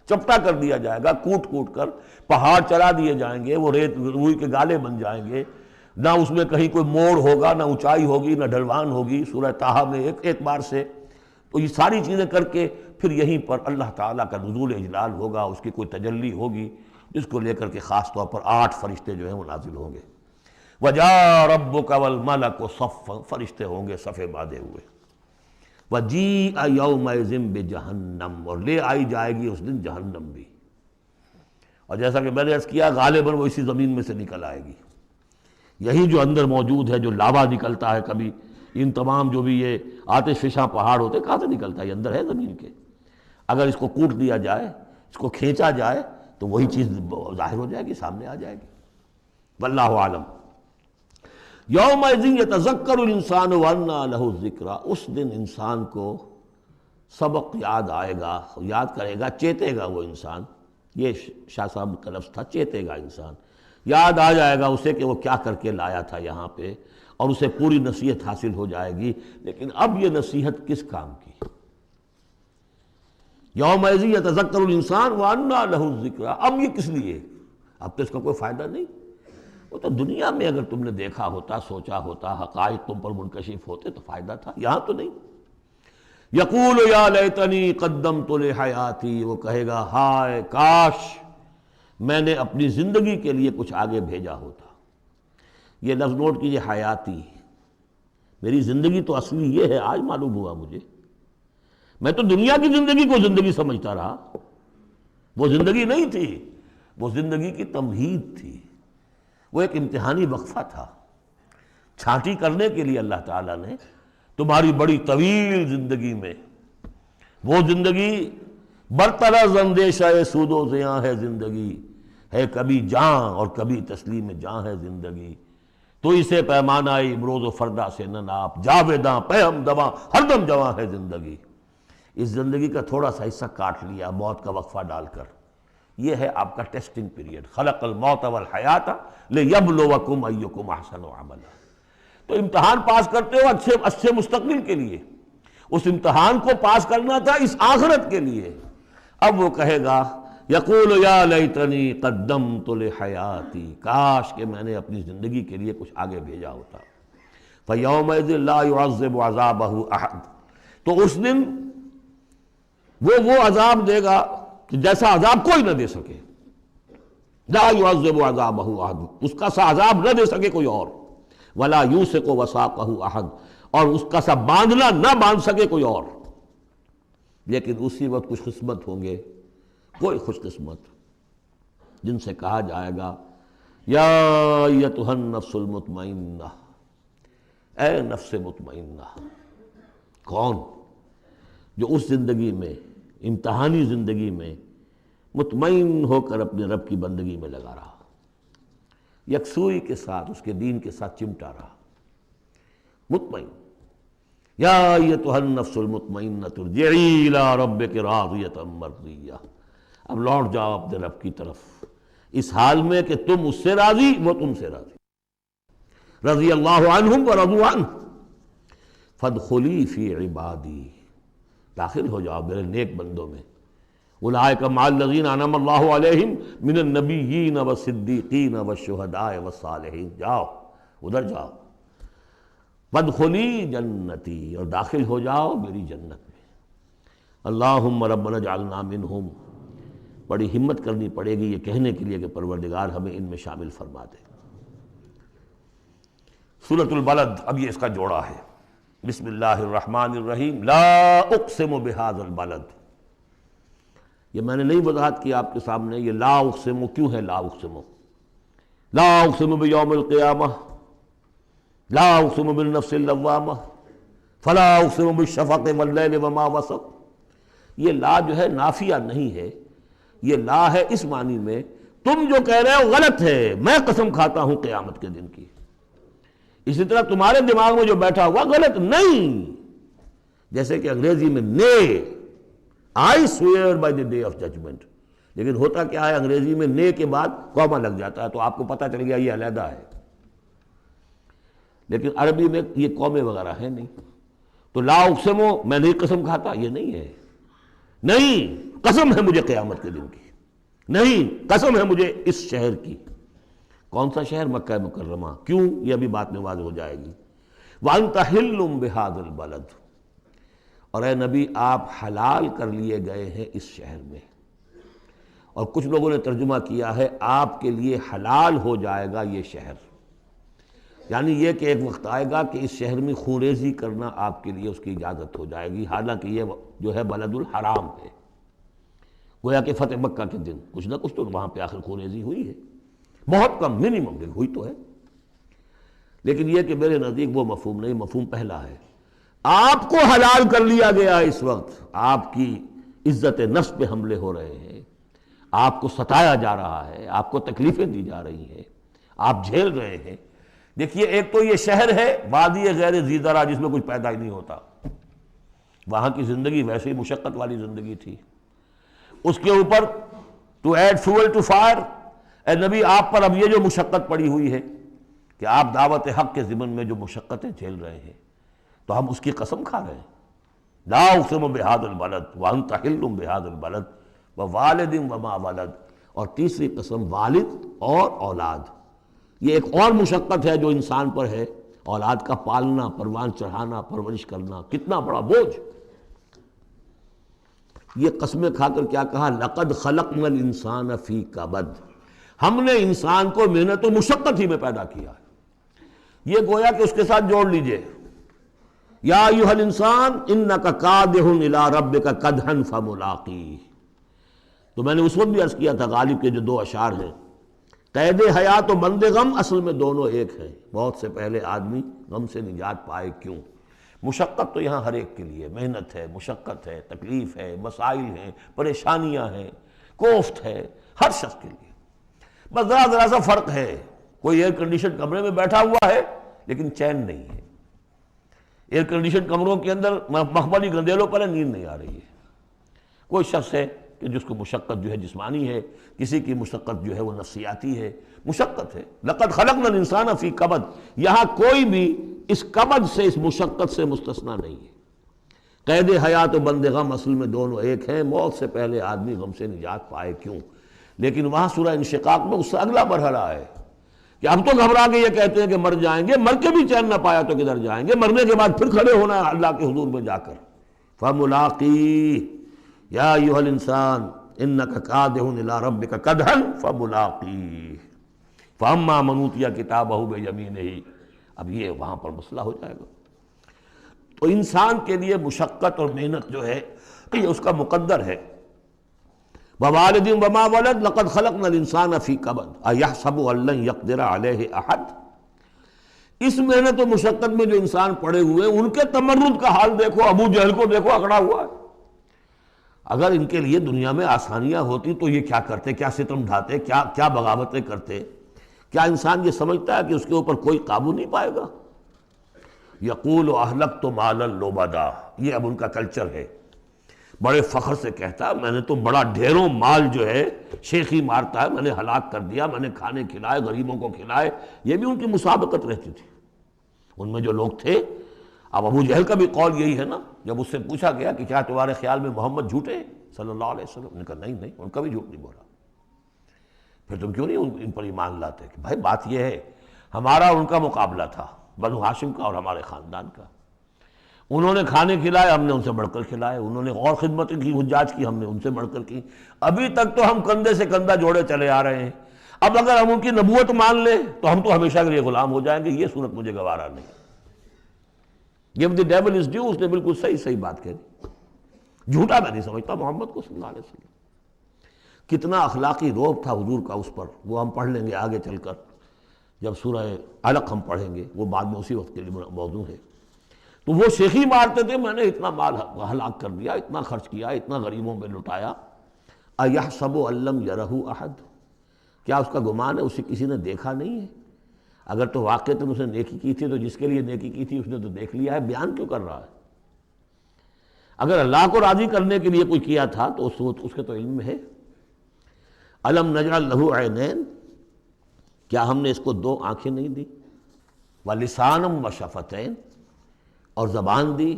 چپٹا کر دیا جائے گا، کوٹ کوٹ کر پہاڑ چلا دیے جائیں گے، وہ ریت روئی کے گالے بن جائیں گے، نہ اس میں کہیں کوئی موڑ ہوگا، نہ اونچائی ہوگی، نہ ڈھلوان ہوگی، سورہ طٰہٰ میں ایک بار سے. تو یہ ساری چیزیں کر کے پھر یہیں پر اللہ تعالیٰ کا نزول اجلال ہوگا، اس کی کوئی تجلی ہوگی جس کو لے کر کے خاص طور پر 8 فرشتے جو ہیں وہ نازل ہوں گے. وَجَاءَ رَبُّكَ وَالْمَلَكُ صَفًّا، فرشتے ہوں گے صفے باندھے ہوئے. وَجِيءَ يَوْمَئِذٍ بِجَہنَّمَ، اور لے آئی جائے گی اس دن جہنم بھی. اور جیسا کہ میں نے عرض کیا غالباً وہ اسی زمین میں سے نکل آئے گی. یہی جو اندر موجود ہے، جو لاوا نکلتا ہے کبھی، ان تمام جو بھی یہ آتش فشاں پہاڑ ہوتے کہاں سے نکلتا ہے؟ یہ اندر ہے زمین کے. اگر اس کو کوٹ دیا جائے، اس کو کھینچا جائے تو وہی چیز ظاہر ہو جائے گی، سامنے آ جائے گی. واللہ عالم. یومئذ یتذکر الانسان وانیٰ لہ الذکریٰ، اس دن انسان کو سبق یاد آئے گا، یاد کرے گا، چیتے گا وہ انسان. یہ شاہ صاحب کا لفظ تھا، چیتے گا انسان. یاد آ جائے گا اسے کہ وہ کیا کر کے لایا تھا یہاں پہ، اور اسے پوری نصیحت حاصل ہو جائے گی. لیکن اب یہ نصیحت کس کام کی؟ یومئذ یتذکر الانسان وانیٰ لہ الذکریٰ، اب یہ کس لیے؟ اب تو اس کا کوئی فائدہ نہیں. وہ تو دنیا میں اگر تم نے دیکھا ہوتا، سوچا ہوتا، حقائق تم پر منکشف ہوتے تو فائدہ تھا، یہاں تو نہیں. یقول یا لیتنی قدمت لحیاتی، وہ کہے گا ہائے کاش میں نے اپنی زندگی کے لیے کچھ آگے بھیجا ہوتا. یہ لفظ نوٹ کیجیے، حیاتی. میری زندگی تو اصلی یہ ہے، آج معلوم ہوا مجھے. میں تو دنیا کی زندگی کو زندگی سمجھتا رہا، وہ زندگی نہیں تھی، وہ زندگی کی تمہید تھی، وہ ایک امتحانی وقفہ تھا. چھانٹی کرنے کے لیے اللہ تعالیٰ نے تمہاری بڑی طویل زندگی میں، وہ زندگی برطرز اندیشہ سود و زیاں ہے زندگی، ہے کبھی جاں اور کبھی تسلیم جاں ہے زندگی. تو اسے پیمانہ امروز و فردا سے نہ ناپ، جاویداں پہم دواں ہر دم جواں ہے زندگی. اس زندگی کا تھوڑا سا حصہ کاٹ لیا موت کا وقفہ ڈال کر. یہ ہے آپ کا ٹیسٹنگ پیریڈ. خلق الموت والحیات لیبلوکم ایکم احسن عملا. تو امتحان پاس کرتے ہو اچھے مستقبل کے لیے، اس امتحان کو پاس کرنا تھا اس آخرت کے لیے. اب وہ کہے گا یقول یا لیتنی قدمت لحیاتی، کاش کہ میں نے اپنی زندگی کے لیے کچھ آگے بھیجا ہوتا. فیومئذ لا یعذب عذابہ احد، تو اس دن وہ عذاب دے گا کہ جیسا عذاب کوئی نہ دے سکے. لا یعذب عذابہ احد، اس کا سا عذاب نہ دے سکے کوئی اور. ولا یوثق وثاقہ احد، اور اس کا سا باندھنا نہ باندھ سکے کوئی اور. لیکن اسی وقت کچھ قسمت ہوں گے، کوئی خوش قسمت، جن سے کہا جائے گا یا ایتھا النفس المطمئنہ، اے نفس مطمئنہ. کون؟ جو اس زندگی میں، امتحانی زندگی میں مطمئن ہو کر اپنے رب کی بندگی میں لگا رہا، یکسوئی کے ساتھ اس کے دین کے ساتھ چمٹا رہا. مطمئن. یا ایتھا النفس المطمئنۃ ارجعی الی ربک راضیۃ مرضیہ، اب لوٹ جاؤ اپنے رب کی طرف اس حال میں کہ تم اس سے راضی، وہ تم سے راضی. رضی اللہ عنہم ورضوا عنہ فادخلی فی عبادی، داخل ہو جاؤ میرے نیک بندوں میں. اولئک مع الذین انعم اللہ علیہم من النبیین والصدیقین والشہداء والصالحین. جاؤ ادھر جاؤ. وادخلی جنتی، اور داخل ہو جاؤ میری جنت میں. اللہم ربنا اجعلنا منہم، بڑی ہمت کرنی پڑے گی یہ کہنے کے لیے کہ پروردگار ہمیں ان میں شامل فرما دے. سورۃ البلد، اب یہ اس کا جوڑا ہے. بسم اللہ الرحمن الرحیم. لا اقسم بہذا البلد، یہ میں نے نہیں وضاحت کی آپ کے سامنے یہ لا اقسم کیوں ہے. لا اقسم، لا اقسم بیوم القیامہ، لا اقسم بالنفس اللوامہ، فلا اقسم بالشفق واللیل وما وسق. یہ لا جو ہے نافیہ نہیں ہے، یہ لا ہے اس معنی میں تم جو کہہ رہے ہو غلط ہے، میں قسم کھاتا ہوں قیامت کے دن کی. اسی طرح تمہارے دماغ میں جو بیٹھا ہوا غلط نہیں، جیسے کہ انگریزی میں نے I swear by the day of judgment، لیکن ہوتا کیا ہے انگریزی میں نے کے بعد کوما لگ جاتا ہے تو آپ کو پتہ چل گیا یہ علیحدہ ہے. لیکن عربی میں یہ قومیں وغیرہ ہیں نہیں. تو لا اقسمو میں نہیں قسم کھاتا، یہ نہیں ہے. نہیں قسم ہے مجھے قیامت کے دن کی، نہیں قسم ہے مجھے اس شہر کی، کون سا شہر؟ مکہ مکرمہ۔ کیوں؟ یہ ابھی بات میں واضح ہو جائے گی۔ وَأَنْتَ حِلٌّ بِهَذَا الْبَلَدِ، اور اے نبی آپ حلال کر لیے گئے ہیں اس شہر میں۔ اور کچھ لوگوں نے ترجمہ کیا ہے آپ کے لیے حلال ہو جائے گا یہ شہر، یعنی یہ کہ ایک وقت آئے گا کہ اس شہر میں خونریزی کرنا آپ کے لیے اس کی اجازت ہو جائے گی، حالانکہ یہ جو ہے بلد الحرام ہے۔ گویا کہ فتح مکہ کے دن کچھ نہ کچھ تو وہاں پہ آخر خونریزی ہوئی ہے، بہت کم، منیمم ہوئی تو ہے، لیکن یہ کہ میرے نزدیک وہ مفہوم نہیں، مفہوم پہلا ہے۔ آپ کو حلال کر لیا گیا اس وقت، آپ کی عزت نفس پہ حملے ہو رہے ہیں، آپ کو ستایا جا رہا ہے، آپ کو تکلیفیں دی جا رہی ہیں، آپ جھیل رہے ہیں۔ دیکھیے ایک تو یہ شہر ہے وادی غیر ذی زرع جس میں کچھ پیدا ہی نہیں ہوتا، وہاں کی زندگی ویسے ہی مشقت والی زندگی تھی، اس کے اوپر to add fuel to fire, اے نبی آپ پر اب یہ جو مشقت پڑی ہوئی ہے کہ آپ دعوت حق کے ضمن میں جو مشقتیں جھیل رہے ہیں، تو ہم اس کی قسم کھا رہے ہیں۔ لا اقسم بہذا البلد وانت حل بہذا البلد ووالد وما ولد، اور تیسری قسم والد اور اولاد، یہ ایک اور مشقت ہے جو انسان پر ہے، اولاد کا پالنا، پروان چڑھانا، پرورش کرنا، کتنا بڑا بوجھ۔ یہ قسمیں کھا کر کیا کہا؟ لقد خلقنا الانسان فی کبد، ہم نے انسان کو محنت و مشقت ہی میں پیدا کیا ہے۔ یہ گویا کہ اس کے ساتھ جوڑ لیجئے، یا ایھا الانسان انک کادح الی ربک کدحا فملاقیہ۔ تو میں نے اس وقت بھی عرض کیا تھا غالب کے جو دو اشعار ہیں، قید حیات و بند غم اصل میں دونوں ایک ہیں، موت سے پہلے آدمی غم سے نجات پائے کیوں؟ مشقت تو یہاں ہر ایک کے لیے، محنت ہے، مشقت ہے، تکلیف ہے، مسائل ہیں، پریشانیاں ہیں، کوفت ہے، ہر شخص کے لیے۔ بس ذرا سا فرق ہے، کوئی ایئر کنڈیشن کمرے میں بیٹھا ہوا ہے لیکن چین نہیں ہے، ایئر کنڈیشن کمروں کے اندر مخملی گندیلوں پر نیند نہیں آ رہی ہے۔ کوئی شخص ہے کہ جس کو مشقت جو ہے جسمانی ہے، کسی کی مشقت جو ہے وہ نفسیاتی ہے، مشقت ہے۔ لقد خلقنا الانسان فی کبد، یہاں کوئی بھی اس کبد سے، اس مشقت سے مستثنیٰ نہیں ہے۔ قید حیات و بند غم اصل میں دونوں ایک ہیں، موت سے پہلے آدمی غم سے نجات پائے کیوں؟ لیکن وہاں سورہ انشقاق میں اس سے اگلا مرحلہ ہے کہ ہم تو گھبرا کے یہ کہتے ہیں کہ مر جائیں گے، مر کے بھی چین نہ پایا تو کدھر جائیں گے، مرنے کے بعد پھر کھڑے ہونا ہے اللہ کے حضور میں جا کر۔ فملاقی یا ایھا الانسان انک کادح الی ربک کدحا فملاقیہ فاما من اوتی کتابہ بیمینہ۔ اب یہ وہاں پر مسئلہ ہو جائے گا۔ تو انسان کے لیے مشقت اور محنت جو ہے یہ اس کا مقدر ہے۔ ووالد وما ولد لقد خلقنا الانسان فی کبد ایحسب ان لن یقدر علیہ احد۔ اس محنت و مشقت میں جو انسان پڑے ہوئے ہیں ان کے تمرد کا حال دیکھو، ابو جہل کو دیکھو اکڑا ہوا ہے۔ اگر ان کے لیے دنیا میں آسانیاں ہوتی تو یہ کیا کرتے، کیا ستم ڈھاتے، کیا بغاوتیں کرتے؟ کیا انسان یہ سمجھتا ہے کہ اس کے اوپر کوئی قابو نہیں پائے گا؟ یقول اہلکت مالا لبدا، یہ اب ان کا کلچر ہے، بڑے فخر سے کہتا ہے میں نے تو بڑا ڈھیروں مال جو ہے شیخی مارتا ہے، میں نے ہلاک کر دیا، میں نے کھانے کھلائے، غریبوں کو کھلائے۔ یہ بھی ان کی مسابقت رہتی تھی ان میں جو لوگ تھے۔ اب ابو جہل کا بھی قول یہی ہے نا، جب اس سے پوچھا گیا کہ کیا تمہارے خیال میں محمد جھوٹے ہیں صلی اللہ علیہ وسلم، نے کہا نہیں ان کا بھی جھوٹ نہیں بولا۔ پھر تم کیوں نہیں ان پر ایمان لاتے؟ کہ بھائی بات یہ ہے ہمارا اور ان کا مقابلہ تھا، بنو ہاشم کا اور ہمارے خاندان کا۔ انہوں نے کھانے کھلائے، ہم نے ان سے بڑھ کر کھلائے، انہوں نے اور خدمت کی، حجاج کی، ہم نے ان سے بڑھ کر کی۔ ابھی تک تو ہم کندھے سے کندھا جوڑے چلے آ رہے ہیں، اب اگر ہم ان کی نبوت مان لیں تو ہم تو ہمیشہ کے لیے غلام ہو جائیں گے، یہ صورت مجھے گوارا نہیں۔ Give the devil his due، اس نے بالکل صحیح بات کہی۔ جھوٹا میں نہیں سمجھتا محمد کو صلی اللہ علیہ وسلم۔ کتنا اخلاقی روب تھا حضور کا اس پر، وہ ہم پڑھ لیں گے آگے چل کر جب سورہ علق ہم پڑھیں گے، وہ بعد میں اسی وقت کے لیے موضوع ہے۔ تو وہ شیخی مارتے تھے میں نے اتنا مال ہلاک کر دیا، اتنا خرچ کیا، اتنا غریبوں میں لٹایا۔ ایحسب ان لم یرہ احد، کیا اس کا گمان ہے اسے کسی نے دیکھا نہیں ہے؟ اگر تو واقعتاً اس نے نیکی کی تھی تو جس کے لیے نیکی کی تھی اس نے تو دیکھ لیا ہے، بیان کیوں کر رہا ہے؟ اگر اللہ کو راضی کرنے کے لیے کوئی کیا تھا تو اس کے تو علم میں ہے۔ الم نجعل لہ عینین، کیا ہم نے اس کو دو آنکھیں نہیں دی؟ ولسانا وشفتین، اور زبان دی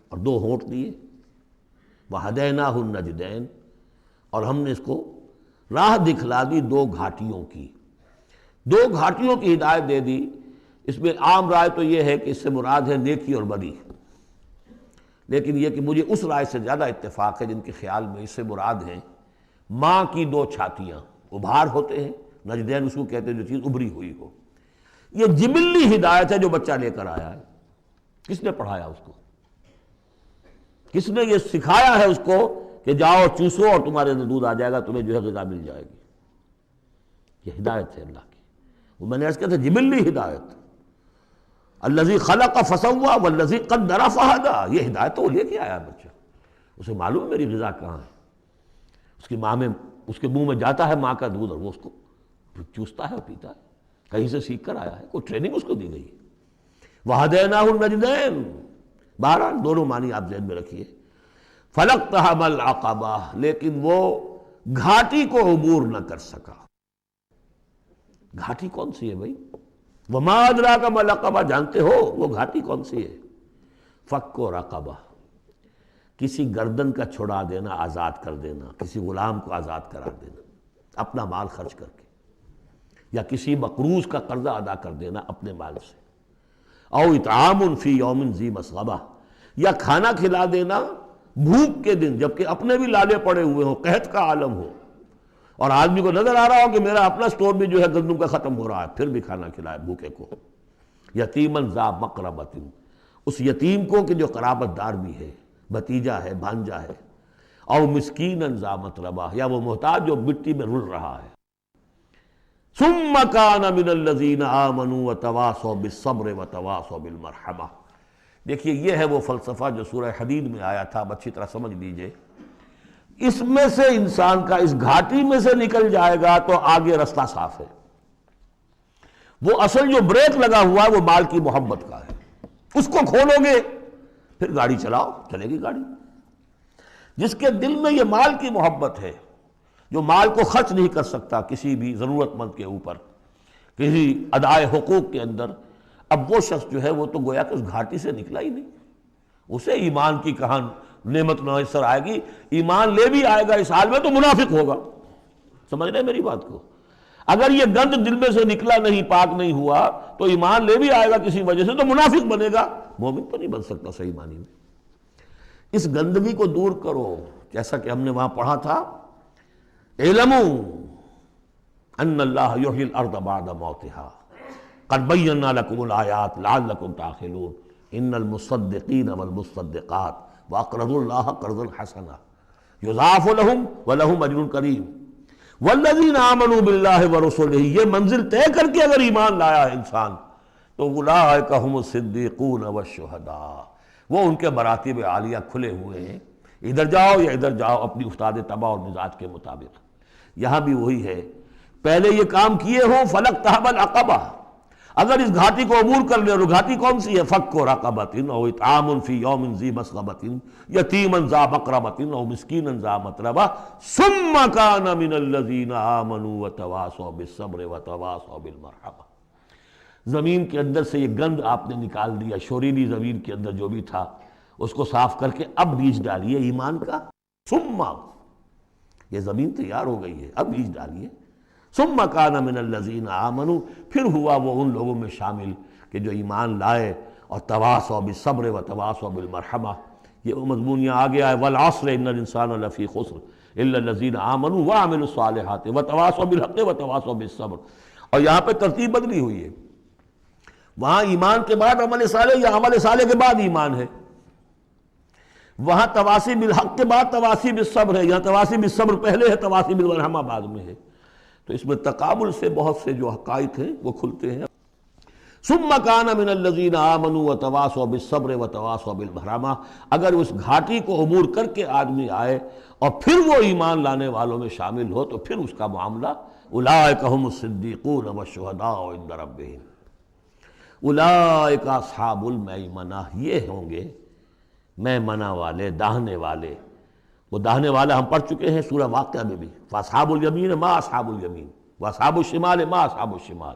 اور دو ہونٹ دیے۔ وہدیناہ النجدین، اور ہم نے اس کو راہ دکھلا دی دو گھاٹیوں کی۔ دو گھاٹیوں کی ہدایت دے دی۔ اس میں عام رائے تو یہ ہے کہ اس سے مراد ہے نیکی اور بدی، لیکن یہ کہ مجھے اس رائے سے زیادہ اتفاق ہے جن کے خیال میں اس سے مراد ہیں ماں کی دو چھاتیاں، ابھار ہوتے ہیں، نجدین اس کو کہتے ہیں جو چیز ابھری ہوئی ہو۔ یہ جبلی ہدایت ہے جو بچہ لے کر آیا ہے۔ کس نے پڑھایا اس کو؟ کس نے یہ سکھایا ہے اس کو کہ جاؤ چوسو اور تمہارے اندر دودھ آ جائے گا، تمہیں جو ہے غذا مل جائے گی؟ یہ ہدایت ہے اللہ کی۔ وہ میں نے عرض کیا تھا جبلی ہدایت، الذی خلق فسوی والذی قدر فہدی، یہ ہدایت تو وہ لے کے آیا بچہ، اسے معلوم ہے میری غذا کہاں ہے۔ اس کی ماں میں، اس کے منہ میں جاتا ہے ماں کا دودھ اور وہ اس کو چوستا ہے اور پیتا ہے، کہیں سے سیکھ کر آیا ہے، کوئی ٹریننگ اس کو دی گئی ہے۔ وَهَدَيْنَاهُ النَّجْدَيْنِ، بہرحال دونوں معنی آپ ذہن میں رکھیے۔ فَلَقْتَحَمَ الْعَقَبَةَ، لیکن وہ گھاٹی کو عبور نہ کر سکا۔ گھاٹی کون سی ہے بھائی؟ وَمَا أَدْرَاكَ مَا الْعَقَبَةُ، جانتے ہو وہ گھاٹی کون سی ہے؟ فَكُّ رَقَبَةٍ، کسی گردن کا چھڑا دینا، آزاد کر دینا، کسی غلام کو آزاد کرا دینا اپنا مال خرچ کر کے، یا کسی مقروض کا قرضہ ادا کر دینا اپنے مال سے، او اطعام فی یوم ذی مسغبہ، یا کھانا کھلا دینا بھوک کے دن جبکہ اپنے بھی لالے پڑے ہوئے ہوں، قحط کا عالم ہو، اور آدمی کو نظر آ رہا ہو کہ میرا اپنا سٹور بھی جو ہے گندم کا ختم ہو رہا ہے، پھر بھی کھانا کھلائے بھوکے کو۔ یتیماً ذا مقربۃ، اس یتیم کو کہ جو قرابت دار بھی ہے، بھتیجا ہے، بھانجا ہے، او مسکیناً ذا متربہ، یا وہ محتاج جو مٹی میں رل رہا ہے۔ ثم کان من الذین آمنوا وتواصوا بالصبر وتواصوا بالمرحمہ۔ دیکھیے یہ ہے وہ فلسفہ جو سورہ حدید میں آیا تھا، اب اچھی طرح سمجھ لیجئے۔ اس میں سے انسان کا، اس گھاٹی میں سے نکل جائے گا تو آگے رستہ صاف ہے۔ وہ اصل جو بریک لگا ہوا ہے وہ مال کی محبت کا ہے، اس کو کھولو گے پھر گاڑی چلاؤ، چلے گی گاڑی۔ جس کے دل میں یہ مال کی محبت ہے، جو مال کو خرچ نہیں کر سکتا کسی بھی ضرورت مند کے اوپر، کسی ادائے حقوق کے اندر، اب وہ شخص جو ہے وہ تو گویا کہ اس گھاٹی سے نکلا ہی نہیں۔ اسے ایمان کی کہاں نعمت میسر آئے گی، ایمان لے بھی آئے گا اس حال میں تو منافق ہوگا۔ سمجھ رہے ہیں میری بات کو؟ اگر یہ گند دل میں سے نکلا نہیں، پاک نہیں ہوا، تو ایمان لے بھی آئے گا کسی وجہ سے تو منافق بنے گا، مومن تو نہیں بن سکتا صحیح معنی میں۔ اس گندگی کو دور کرو، جیسا کہ ہم نے وہاں پڑھا تھا، اعلموا ان اللہ یحیی الارض بعد موتہا قد بینا لکم الآیات لعلکم تعقلون ان المصدقین والمصدقات واقرضوا اللہ قرضا حسنا یضاعف لهم ولہم اجر کریم والذین آمنوا باللہ ورسلہ، یہ منزل طے کر کے اگر ایمان لایا ہے انسان تو اولئک هم الصدیقون والشہداء، وہ ان کے مراتب عالیہ کھلے ہوئے ہیں، ادھر جاؤ یا ادھر جاؤ اپنی استاد طبع اور مزاج کے مطابق۔ یہاں بھی وہی ہے، پہلے یہ کام کیے ہوں فلقتحم العقبہ، اگر اس گھاٹی کو عبور کر لے، اور گھاٹی کون سی ہے؟ فک رقبۃ او اطعام فی یوم ذی مسغبۃ یتیما ذا مقربۃ او مسکینا ذا متربہ ثم کان من الذین آمنوا وتواصوا بالصبر وتواصوا بالمرحمہ۔ زمین کے اندر سے یہ گند آپ نے نکال دیا، شوریلی زمین کے اندر جو بھی تھا اس کو صاف کر کے اب بیج ڈالیے ایمان کا۔ ثم، یہ زمین تیار ہو گئی ہے، اب بیج ڈالیے۔ ثم کان من الذین آمنوا، پھر ہوا وہ ان لوگوں میں شامل کہ جو ایمان لائے اور تواصوا بالصبر وتواصوا بالمرحمہ۔ یہ وہ مضمون یہاں آ گیا ہے، والعصر ان الانسان لفی خسر الا الذین آمنوا وعملوا الصالحات وتواصوا بالحق وتواصوا بالصبر۔ اور یہاں پہ ترتیب بدلی ہوئی ہے، وہاں ایمان کے بعد عمل صالح یا عمل صالح کے بعد ایمان ہے، وہاں تواصی بالحق کے بعد تواصی بالصبر ہے، یہاں تواصی بالصبر پہلے ہے، تواصی بالمرحمہ بعد میں ہے۔ تو اس میں تقابل سے بہت سے جو حقائق ہیں وہ کھلتے ہیں۔ ثم کان من الذین آمنوا وتواصوا بالصبر وتواصوا بالمرحمہ، اگر اس گھاٹی کو عبور کر کے آدمی آئے اور پھر وہ ایمان لانے والوں میں شامل ہو تو پھر اس کا معاملہ اولئک هم الصدیقون والشہداء عند ربہم، اولئک اصحاب المیمنہ، یہ ہوں گے میمنہ والے، داہنے والے۔ وہ داہنے والا ہم پڑھ چکے ہیں سورہ واقعہ میں بھی، فاصحاب الیمین ما اصحاب الیمین واصحاب الشمال ما اصحاب الشمال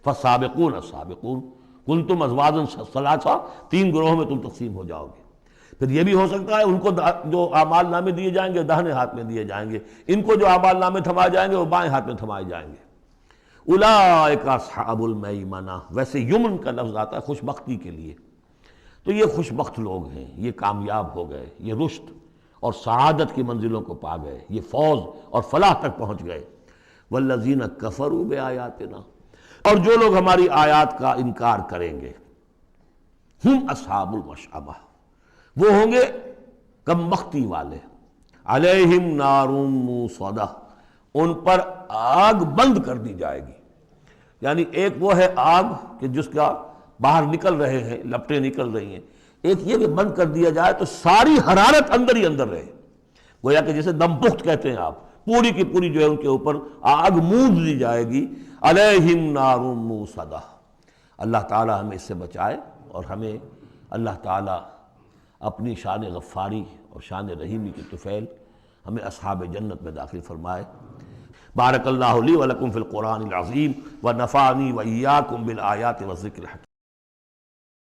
فالسابقون السابقون کنتم ازواجا ثلاثا، تین گروہوں میں تم تقسیم ہو جاؤ گے۔ پھر یہ بھی ہو سکتا ہے ان کو جو اعمال نامے دیے جائیں گے داہنے ہاتھ میں دیے جائیں گے، ان کو جو اعمال نامے تھمائے جائیں گے وہ بائیں ہاتھ میں تھمائے جائیں گے۔ اولئک اصحاب المیمنہ، ویسے یمن کا لفظ آتا ہے خوش بختی کے لیے، تو یہ خوش بخت لوگ ہیں، یہ کامیاب ہو گئے، یہ رشد اور سعادت کی منزلوں کو پا گئے، یہ فوز اور فلاح تک پہنچ گئے۔ والذین کفروا بآیاتنا، اور جو لوگ ہماری آیات کا انکار کریں گے، ہم اصحاب المشأمہ، وہ ہوں گے کم بختی والے، علیہم نار موصدہ، ان پر آگ بند کر دی جائے گی۔ یعنی ایک وہ ہے آگ کہ جس کا باہر نکل رہے ہیں، لپٹیں نکل رہی ہیں، ایک یہ کہ بند کر دیا جائے تو ساری حرارت اندر ہی اندر رہے، گویا کہ جسے دم پخت کہتے ہیں آپ، پوری کی پوری جو ہے ان کے اوپر آگ موند دی جائے گی۔ علیہم نار موصدہ، اللہ تعالی ہمیں اس سے بچائے، اور ہمیں اللہ تعالی اپنی شان غفاری اور شان رحیمی کی طفیل ہمیں اصحاب جنت میں داخل فرمائے۔ بارک اللہ لی ولکم فی القرآن العظیم ونفعنی وإیاکم بالآیات والذکر الحکیم۔